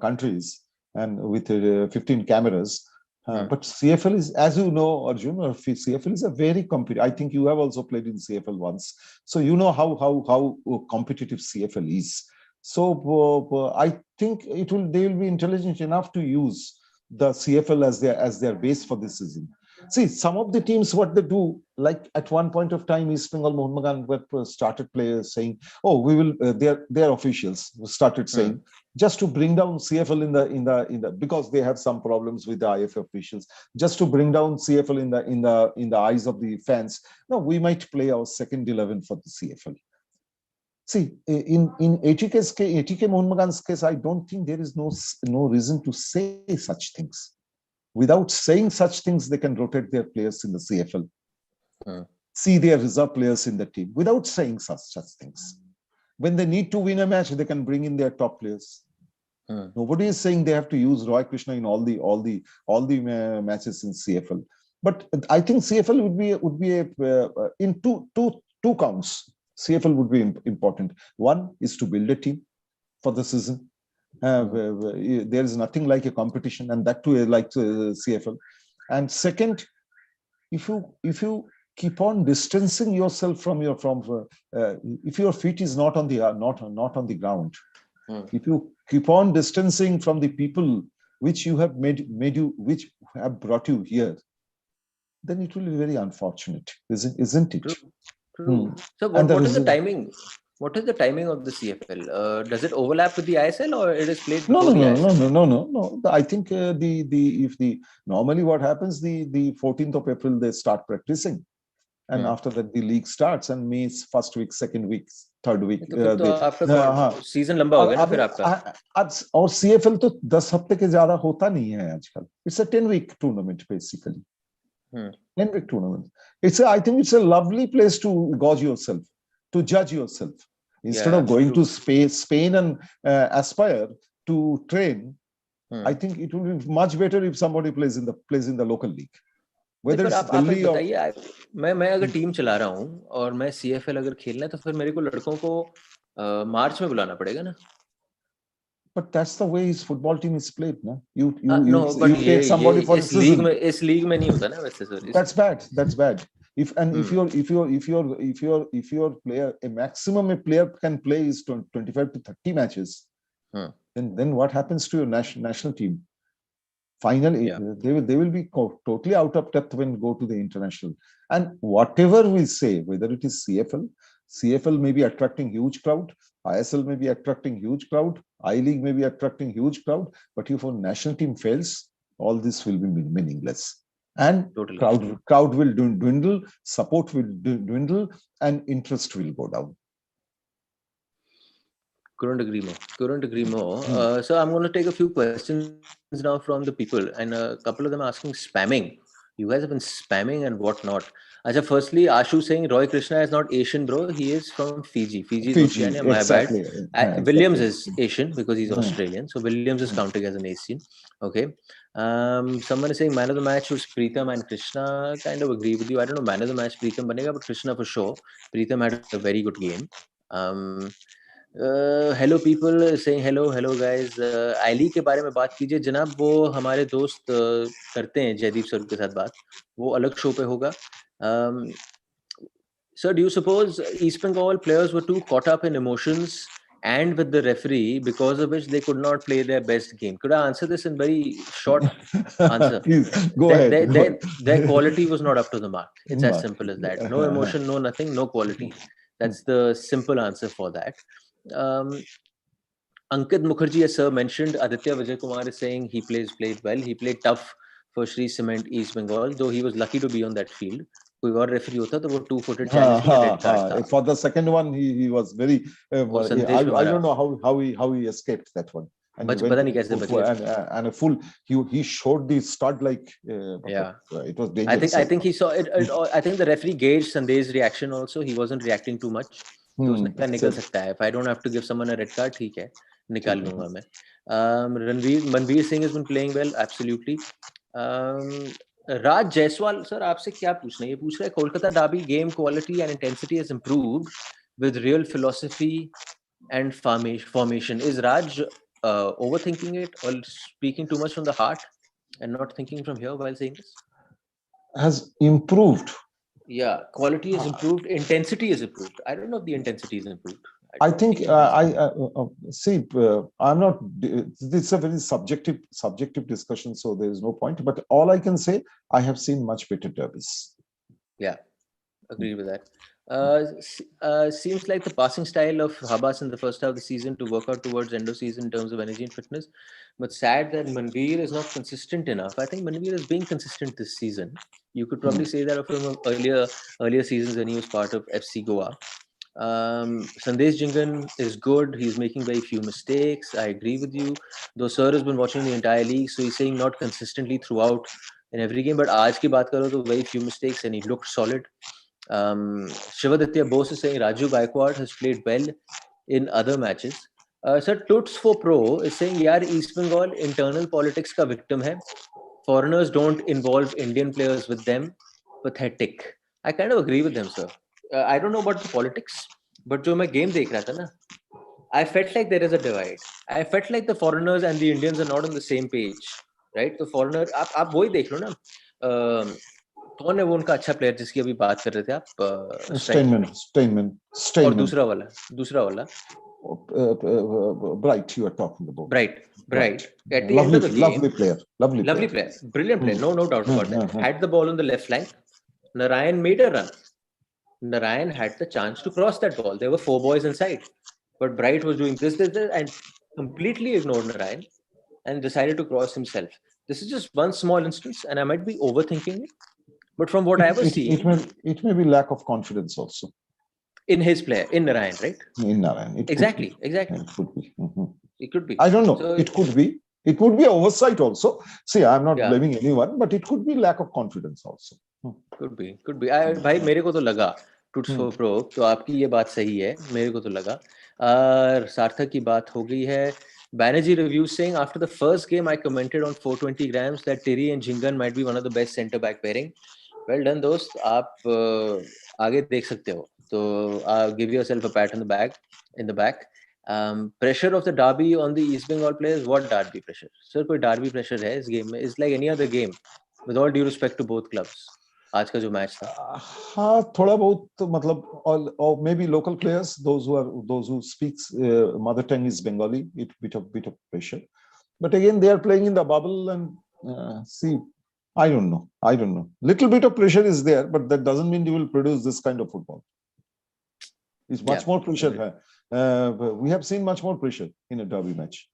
countries and with 15 cameras. But CFL is, as you know, Arjun, CFL is a very competitive. I think you have also played in CFL once, so you know how competitive CFL is. So I think they will be intelligent enough to use the CFL as their base for this season. See, some of the teams, what they do, like at one point of time, East Bengal Mohun Bagan started players saying, "Oh, we will." Their officials started saying, just to bring down CFL in the because they have some problems with the IFF officials, just to bring down CFL in the eyes of the fans. No, we might play our second 11 for the CFL. See, in ATK Mohun Bagan's case, I don't think there is no reason to say such things. Without saying such things, they can rotate their players in the CFL. See their reserve players in the team without saying such things. When they need to win a match, they can bring in their top players. Nobody is saying they have to use Roy Krishna in all the matches in CFL. But I think CFL would be in two counts. CFL would be important. One is to build a team for the season. There is nothing like a competition, and that too like CFL. And second, if you keep on distancing yourself from if your feet is not on the ground, if you keep on distancing from the people which you have which have brought you here, then it will be very unfortunate, isn't it? True. So what is the timing? What is the timing of the CFL? Does it overlap with the ISL, or it is played before the ISL? No. I think normally what happens, the 14th of April they start practicing, and after that the league starts, and May's first week, second week, third week. Season लंबा हो गया ना फिर आपका. और CFL तो 10 हफ्ते के ज्यादा होता नहीं है आजकल. It's a 10-week tournament basically. 10-week tournament. I think it's a lovely place to gauge yourself, to judge yourself. Instead of going to Spain and aspire to train, I think it will be much better if somebody plays in the local league. Whether it's Delhi or मैं अगर team चला रहा हूँ और मैं CFL अगर खेलना है तो फिर मेरे को लड़कों को मार्च में बुलाना पड़ेगा ना. But that's the way his football team is played, ना? You take somebody for the season. इस लीग में नहीं होता ना वैसे sir. That's bad. If your player, a maximum a player can play is 25 to 30 matches, then what happens to your national team? Finally, they will be totally out of depth when go to the international. And whatever we say, whether it is CFL may be attracting huge crowd, ISL may be attracting huge crowd, I-League may be attracting huge crowd, but if our national team fails, all this will be meaningless. And crowd will dwindle, support will dwindle, and interest will go down. Couldn't agree more. So I'm going to take a few questions now from the people, and a couple of them asking spamming. You guys have been spamming and whatnot. Acha, firstly, Ashu saying Roy Krishna is not Asian, bro. He is from Fiji. Fiji is Oceania, my exactly. bad. Williams is Asian because he's Australian. So Williams is counting as an Asian. Okay. Someone is saying man of the match was Preetham and Krishna. Kind of agree with you. I don't know, man of the match Preetham banega, but Krishna for sure. Preetham had a very good game. Hello people saying hello guys. आईली के बारे में बात कीजिए जनाब. वो हमारे दोस्त करते हैं जयदीप सर के साथ बात. वो अलग शो पे होगा. Sir, do you suppose East Bengal players were too caught up in emotions and with the referee, because of which they could not play their best game? Could I answer this in very short answer? Please, go ahead. Their quality was not up to the mark. It's as simple as that. No emotion, no nothing, no quality. That's the simple answer for that. Ankit Mukherjee, as sir mentioned, Aditya Vijay Kumar is saying he played well. He played tough for Sri Cement East Bengal, though he was lucky to be on that field. कोई और referee होता तो वो 2-footed challenge में red card था. For the second one, he was very. I don't know how he escaped that one. And पता नहीं कैसे बच गया. And a full, he showed the stud like. It was dangerous. I think he saw it. I think the referee gauged Sandesh's reaction also. He wasn't reacting too much. तो उसने कहा निकल सकता है. If I don't have to give someone a red card, ठीक है. निकाल लूंगा मैं. Manveer Singh has been playing well, absolutely. Raj Jaiswal, sir, आपसे क्या पूछना है? ये पूछ रहा है Kolkata derby game quality and intensity has improved with real philosophy and formation. Is Raj overthinking it or speaking too much from the heart and not thinking from here while saying this? Has improved. Yeah, quality is improved, intensity is improved. I don't know if the intensity is improved. I think see. I'm not. It's a very subjective discussion, so there is no point. But all I can say, I have seen much better derbies. Yeah, agree with that. Seems like the passing style of Habas in the first half of the season to work out towards end of season in terms of energy and fitness. But sad that Manveer is not consistent enough. I think Manveer is being consistent this season. You could probably say that of him earlier seasons when he was part of FC Goa. Sandesh Jingan is good. He's making very few mistakes. I agree with you. Though Sir has been watching the entire league, so he's saying not consistently throughout in every game. But आज की बात करो तो very few mistakes and he looked solid. Shivaditya Bose is saying Raju Gaikwad has played well in other matches. Sir, Toots for Pro is saying यार East Bengal internal politics का victim है. Foreigners don't involve Indian players with them. Pathetic. I kind of agree with them, sir. I don't know about the politics, but जो मैं game देख रहा था ना, I felt like there is a divide. I felt like the foreigners and the Indians are not on the same page, right? The foreigner, आप वही देख लो ना. कौन है वो उनका अच्छा प्लेयर जिसकी अभी बात कर रहे थे आप? Steinman. और दूसरा वाला. Bright, you are talking about. Bright. At the end of the game, lovely player, brilliant player, no doubt about that. Had the ball on the left flank, Narayan made a run. Narayan had the chance to cross that ball. There were 4 boys inside, but Bright was doing this, and completely ignored Narayan and decided to cross himself. This is just one small instance, and I might be overthinking it. But from what I was seeing, it may be lack of confidence also in his player, in Narayan, right? In Narayan, exactly. It could be. It could be. I don't know. So, it could be. It would be an oversight also. See, I'm not blaming anyone, but it could be lack of confidence also. Could be. भाई मेरे को तो लगा Toots for pro, तो आपकी ये बात सही है, मेरे को तो लगा. सार्थक की बात हो गई है. Banerjee review saying after the first game I commented on 420 grams that Terry and Jingan might be one of the best centre back pairing. Well done दोस्त, आप आगे देख सकते हो, तो give yourself a pat in the back. Pressure of the derby on the East Bengal players. What derby pressure? Sir, कोई derby pressure है इस game में? It's like any other game. With all due respect to both clubs. आज का जो match था, हाँ थोड़ा बहुत मतलब, or maybe local players, those who speaks mother tongue is Bengali, it bit of pressure, but again they are playing in the bubble and see, I don't know. Little bit of pressure is there, but that doesn't mean you will produce this kind of football. It's much more pressure. We have seen much more pressure in a derby match.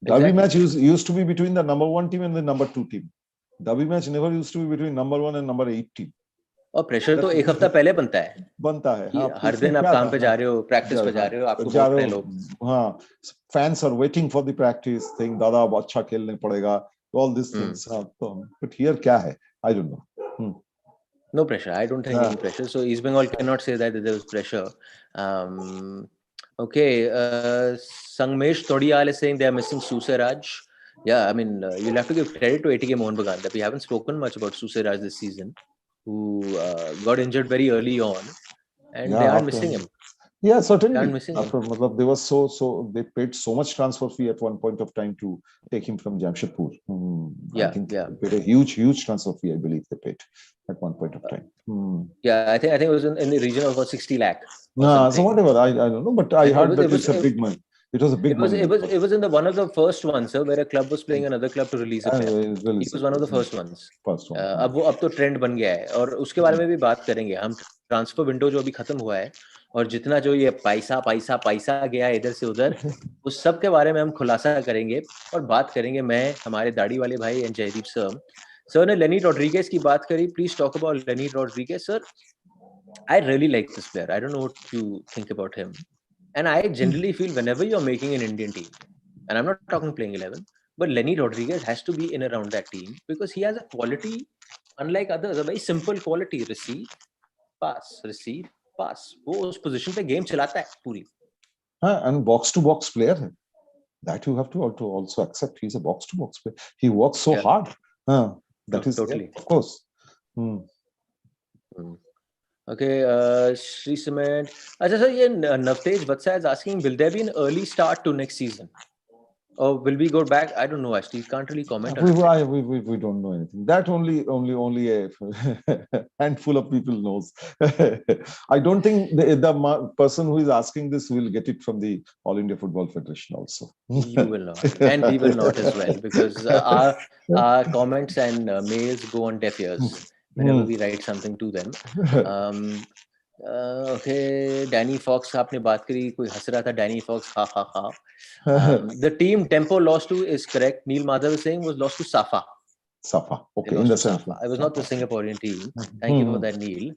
Derby match used to be between the number 1 team and the number 2 team. Derby match never used to be between number 1 and number 8 team. और pressure तो एक हफ्ता पहले बनता है. हाँ, हर दिन आप काम पे जा रहे हो, प्रैक्टिस पे जा रहे हो, आपको बोल रहे हैं लोग. हाँ, fans are waiting for the practice thing. दादा अब अच्छा खेलने पड़ेगा. All these things. But here क्या है? I don't know. No pressure. I don't think any pressure. So East Bengal cannot say that there was pressure. Okay. Sangmesh Todiyal is saying they are missing Suseraj. Yeah, I mean, you'll have to give credit to ATK Mohun Bagan that we haven't spoken much about Suseraj this season, who got injured very early on, and they are missing him. Yeah, certainly. They were they paid so much transfer fee at one point of time to take him from Jamshedpur. I think they paid a huge transfer fee, I believe they paid at one point of time. Yeah, I think it was in the region of about 60 lakh. So whatever, I don't know, but I heard that it's a big money. It was a big money. It was in the one of the first ones, sir, where a club was playing another club to release a player. He was one of the first ones. अब तो trend बन गया है, और उसके बारे में भी बात करेंगे हम. ट्रांसफर विंडो जो अभी खत्म हुआ है, और जितना जो ये पैसा गया इधर से उधर, उस सब के बारे में हम खुलासा करेंगे और बात करेंगे. मैं, हमारे दाढ़ी वाले भाई एंड जयदीप सर ने लेनी रॉड्रिगेज की बात करी. प्लीज टॉक अबाउट लेनी Rodriguez. Sir, I really like this player. I don't know what you think about him. And I generally feel whenever you're making an Indian team, and I'm not talking playing 11, but Lenny Rodriguez has to be in around that team because he has a quality unlike others, a very simple quality. Receive, pass. वो उस position पे game चलाता है पूरी. And box to box player है. That you have to also accept. He's a box-to-box player. He works so hard. That is totally. of course. Okay, Sri Cement. So Navtej Vatsa is asking, will there be an early start to next season? Or will we go back? I don't know, actually. Can't really comment on it. We don't know anything. That only a handful of people knows. I don't think the person who is asking this will get it from the All India Football Federation also. You will not, and we will not as well, because our comments and mails go on deaf ears whenever we write something to them. Okay, Danny Fox, आपने बात करी, कोई हंस रहा था, Danny Fox, ha ha ha. The team tempo lost to is correct. Neil Madhav is saying was lost to Safa. Safa, okay, in the Safa. It was not the Singaporean team. Thank you for that, Neil.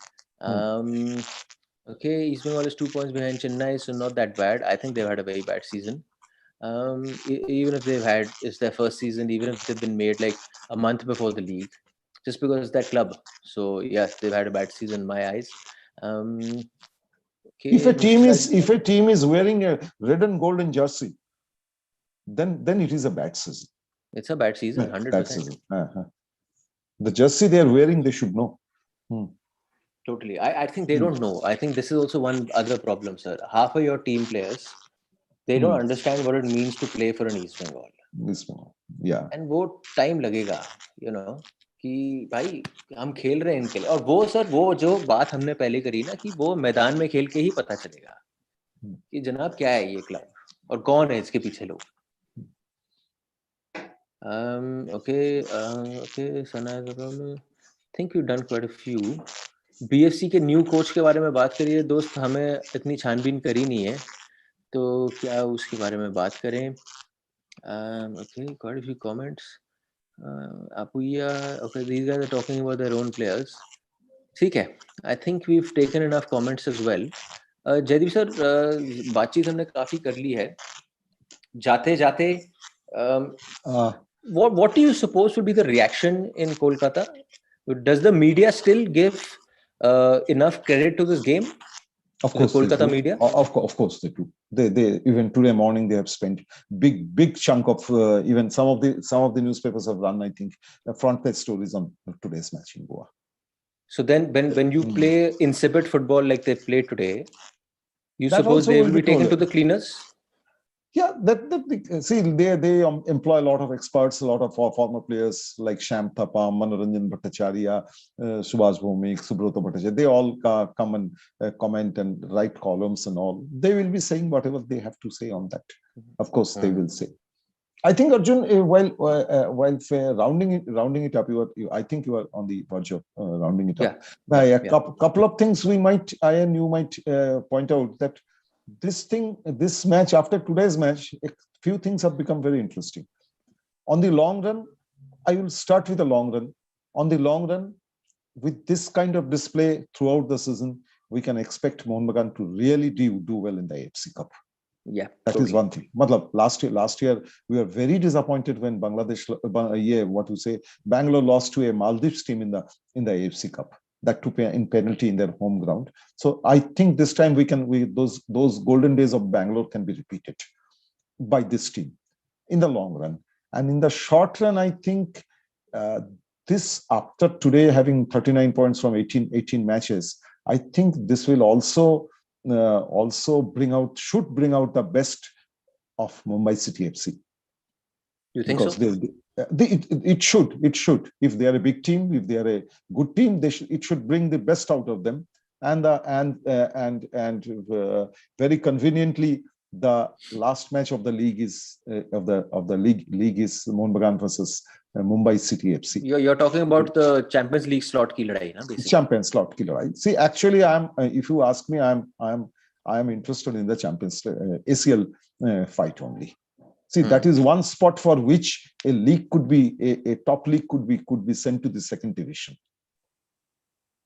Okay, East Bengal is 2 points behind Chennai, so not that bad. I think they've had a very bad season. Even if it's their first season, even if they've been made like a month before the league, just because it's that club. So yes, they've had a bad season in my eyes. Okay, if a team is wearing a red and golden jersey, then it is a bad season. It's a bad season, 100%. Bad season. The jersey they are wearing, they should know. Totally. I think they don't know. I think this is also one other problem, sir. Half of your team players, they don't understand what it means to play for an East Bengal. Yeah. And वो time लगेगा, कि भाई हम खेल रहे हैं इनके लिए. और वो सर, वो जो बात हमने पहले करी ना, कि वो मैदान में खेल के ही पता चलेगा कि जनाब क्या है ये क्लब और कौन है इसके पीछे लोग. Okay, Sana, I think we've done quite a few. BFC के न्यू कोच के बारे में बात करिए दोस्त, हमें इतनी छानबीन करी नहीं है, तो क्या उसके बारे में बात करें. Okay, quite a few comments. Apuya, okay, these guys are talking about their own players. ठीक है, I think we've taken enough comments as well. Jaideep sir, बातचीत हमने काफी कर ली है. जाते जाते what do you suppose would be the reaction in Kolkata? Does the media still give enough credit to this game? Of course, the Kolkata media. Of course they do. They even today morning they have spent big chunk of even some of the newspapers have run, I think, front page stories on today's match in Goa. So then when you play insipid football like they play today, you suppose they will be taken to the cleaners? Yeah, see, they employ a lot of experts, a lot of former players like Sham Thapa, Manoranjan Bhattacharya, Subhash Bhomik, Subrata Bhattacharya. They all come and comment and write columns and all. They will be saying whatever they have to say on that. Of course, they will say. I think Arjun, while rounding it up, I think you are on the verge of rounding it up. Couple of things you might point out that this match, after today's match, a few things have become very interesting. On the long run, I will start with the long run. On the long run, with this kind of display throughout the season, we can expect Mohun Bagan to really do well in the AFC Cup. Yeah, that is one thing. Last year we were very disappointed when Bangalore lost to a Maldives team in the AFC Cup. That took in penalty in their home ground. So I think this time those golden days of Bangalore can be repeated by this team in the long run. And in the short run, I think this, after today having 39 points from 18 matches, I think this will also should bring out the best of Mumbai City FC. You think so? It should. If they are a big team, if they are a good team, it should bring the best out of them. And very conveniently, the last match of the league is league is Mohun Bagan versus Mumbai City FC. You're talking about the Champions League slot ki ladai, na, basically. Champions slot ki ladai. See, actually, if you ask me, I am interested in the Champions ACL fight only. See, that is one spot for which a league could be a top league could be sent to the second division.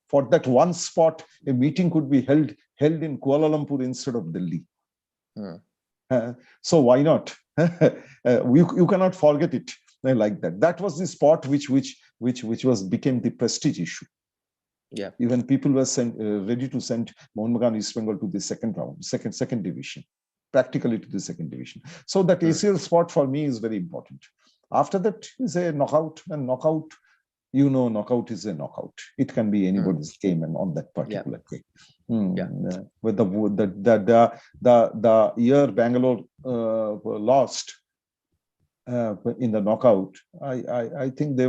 For that one spot, a meeting could be held in Kuala Lumpur instead of Delhi. So why not? You cannot forget it like that. That was the spot which became the prestige issue. Yeah. Even people were ready to send Mohun Bagan East Bengal to the second round, second division. practically to the second division. So that ACL spot for me is very important. After that is a knockout, and knockout, knockout is a knockout. It can be anybody's game, and on that particular day. With the year Bangalore lost in the knockout, I think they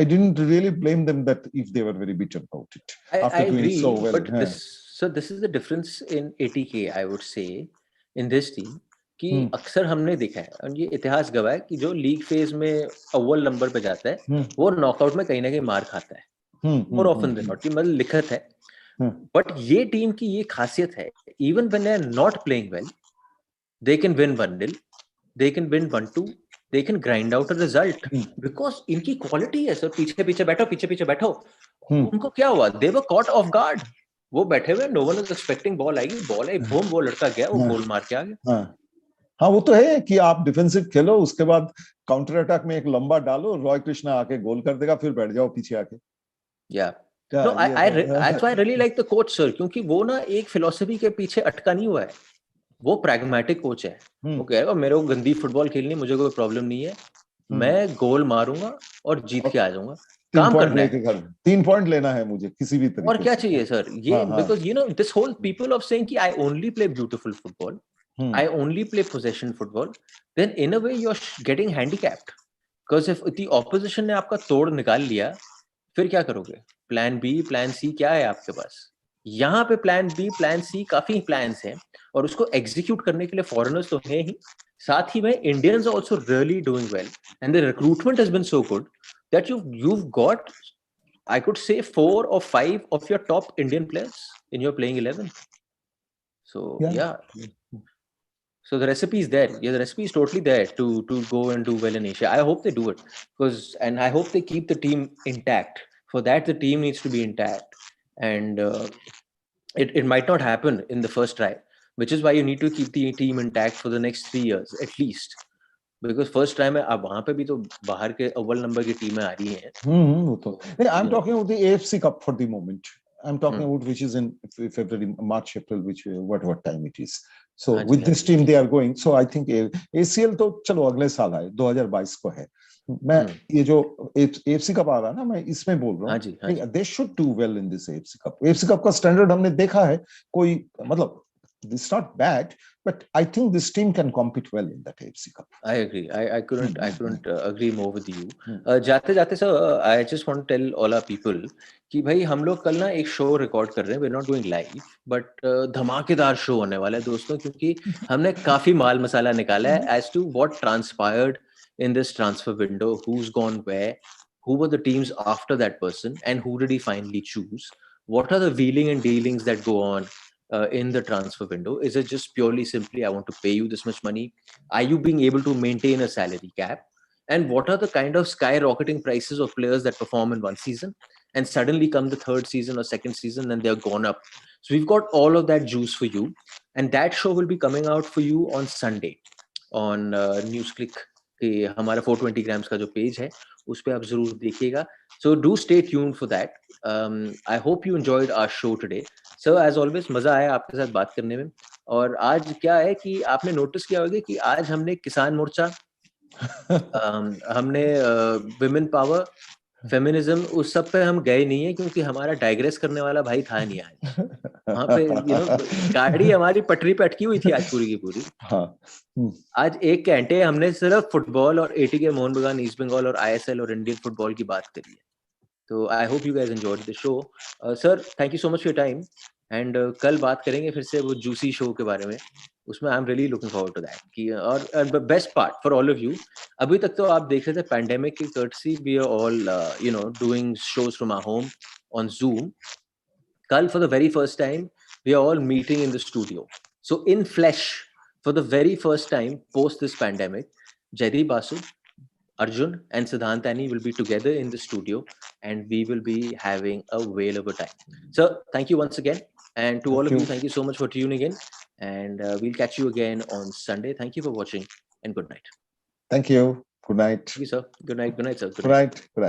I didn't really blame them that if they were very bitter about it I agree, so well. But this is the difference in ATK, I would say, in this team. कि अक्सर हमने देखा है और ये इतिहास गवाह है कि जो लीग फेज में अव्वल नंबर पे जाता है वो नॉकआउट में कहीं ना कहीं मार खाता है, मोर ऑफन देन नॉट, मतलब लिखत है. बट ये टीम की ये खासियत है, even when they are not playing well, they can win 1-0, they can win 1-2, they can grind out a result because इनकी क्वालिटी है. सर पीछे पीछे बैठो. उनको क्या हुआ? They were caught off guard. वो बैठे हुए, no one is expecting ball आएगी, बॉल आई, बूम, वो लड़का गया, वो गोल मार के आ गया. हाँ, वो तो है कि आप डिफेंसिव खेलो, उसके बाद काउंटर अटैक में एक लंबा डालो, रॉय कृष्णा आके गोल कर देगा, फिर बैठ जाओ पीछे आके. No, that's why I really like the coach, sir, क्योंकि वो ना एक फिलॉसफी के पीछे अटका नहीं हुआ है. वो प्रैग्मेटिक कोच है. वो कह रहा है मेरे को गंदी फुटबॉल खेलनी, मुझे कोई प्रॉब्लम नहीं है, मैं गोल मारूंगा और जीत के आ जाऊंगा. काम करना है, 3 पॉइंट लेना है मुझे किसी भी तरीके और क्या चाहिए सर. ये because this whole people of saying कि I only play beautiful football, I only play possession football, then in a way you're getting handicapped. Because if the opposition ने आपका तोड़ निकाल लिया, फिर क्या करोगे? Plan B, Plan C क्या है आपके पास? यहाँ पे Plan B, Plan C काफी plans हैं, और उसको execute करने के लिए foreigners तो हैं ही, साथ ही में Indians are also really doing well, and the recruitment has been so good that you've got, I could say, 4 or 5 of your top Indian players in your playing 11. So yeah. So the recipe is there. Yeah, the recipe is totally there to go and do well in Asia. I hope they do it, and I hope they keep the team intact. For that, the team needs to be intact, and it might not happen in the first try, which is why you need to keep the team intact for the next 3 years at least. Because first time में अब वहाँ पे भी तो बाहर के अव्वल number की टीमें आ रही हैं. वो तो. I'm talking about the AFC Cup for the moment. I'm talking about which is in February, March, April, which what time it is. So with this team they are going. So I think ACL तो चलो अगले साल आए, 2022 को है. मैं ये जो AFC कप आ रहा है ना, मैं इसमें बोल रहा हूँ. They should do well in this AFC Cup. AFC Cup का स्टैंडर्ड हमने देखा है. कोई मतलब it's not bad, but I think this team can compete well in that AFC Cup. I agree. I couldn't agree more with you. जाते जाते sir, I just want to tell all our people कि भाई हम लोग कल ना एक show record कर रहे हैं. We're not doing live, but धमाकेदार शो होने वाला है दोस्तों, क्योंकि हमने काफी माल मसाला निकाला है as to what transpired in this transfer window, who's gone where, who were the teams after that person, and who did he finally choose? What are the wheeling and dealings that go on in the transfer window? Is it just purely simply I want to pay you this much money? Are you being able to maintain a salary cap? And what are the kind of skyrocketing prices of players that perform in one season and suddenly come the third season or second season and they're gone up? So we've got all of that juice for you, and that show will be coming out for you on Sunday on NewsClick के हमारा 420 grams का जो page है उस पे आप जरूर देखिएगा. So do stay tuned for that. I hope you enjoyed our show today. So as always मजा आया आपके साथ बात करने में. और आज क्या है कि आपने नोटिस किया होगा कि आज हमने किसान मोर्चा, हमने विमेन पावर, फेमिनिज्म, उस सब पे हम गए नहीं है, क्योंकि हमारा डाइग्रेस करने वाला भाई था नहीं आज. वहाँ पे गाड़ी हमारी पटरी पे अटकी हुई थी आज पूरी की पूरी. आज 1 घंटे हमने सिर्फ फुटबॉल और एटीके मोहन बगान, ईस्ट बंगाल और आईएसएल और इंडियन फुटबॉल की बात करी है. तो I hope you guys enjoyed the show. Sir thank you so much for your time, and कल बात करेंगे फिर से वो जूसी शो के बारे में. उसमें I am really looking forward to that. कि और best part for all of you, अभी तक तो आप देख रहे थे पैंडेमिक की courtesy, we are all doing shows from our home on Zoom. कल for the very first time we are all meeting in the studio, so in flash for the very first time post this pandemic. Jaydeep, Basu, Arjun and Siddhantani will be together in the studio, and we will be having a whale of a time. So thank you once again, and to all of you, thank you so much for tuning in, and we'll catch you again on Sunday. Thank you for watching, and good night. Thank you. Good night. Thank you, sir. Good night. Good night, sir. Good night. Good night.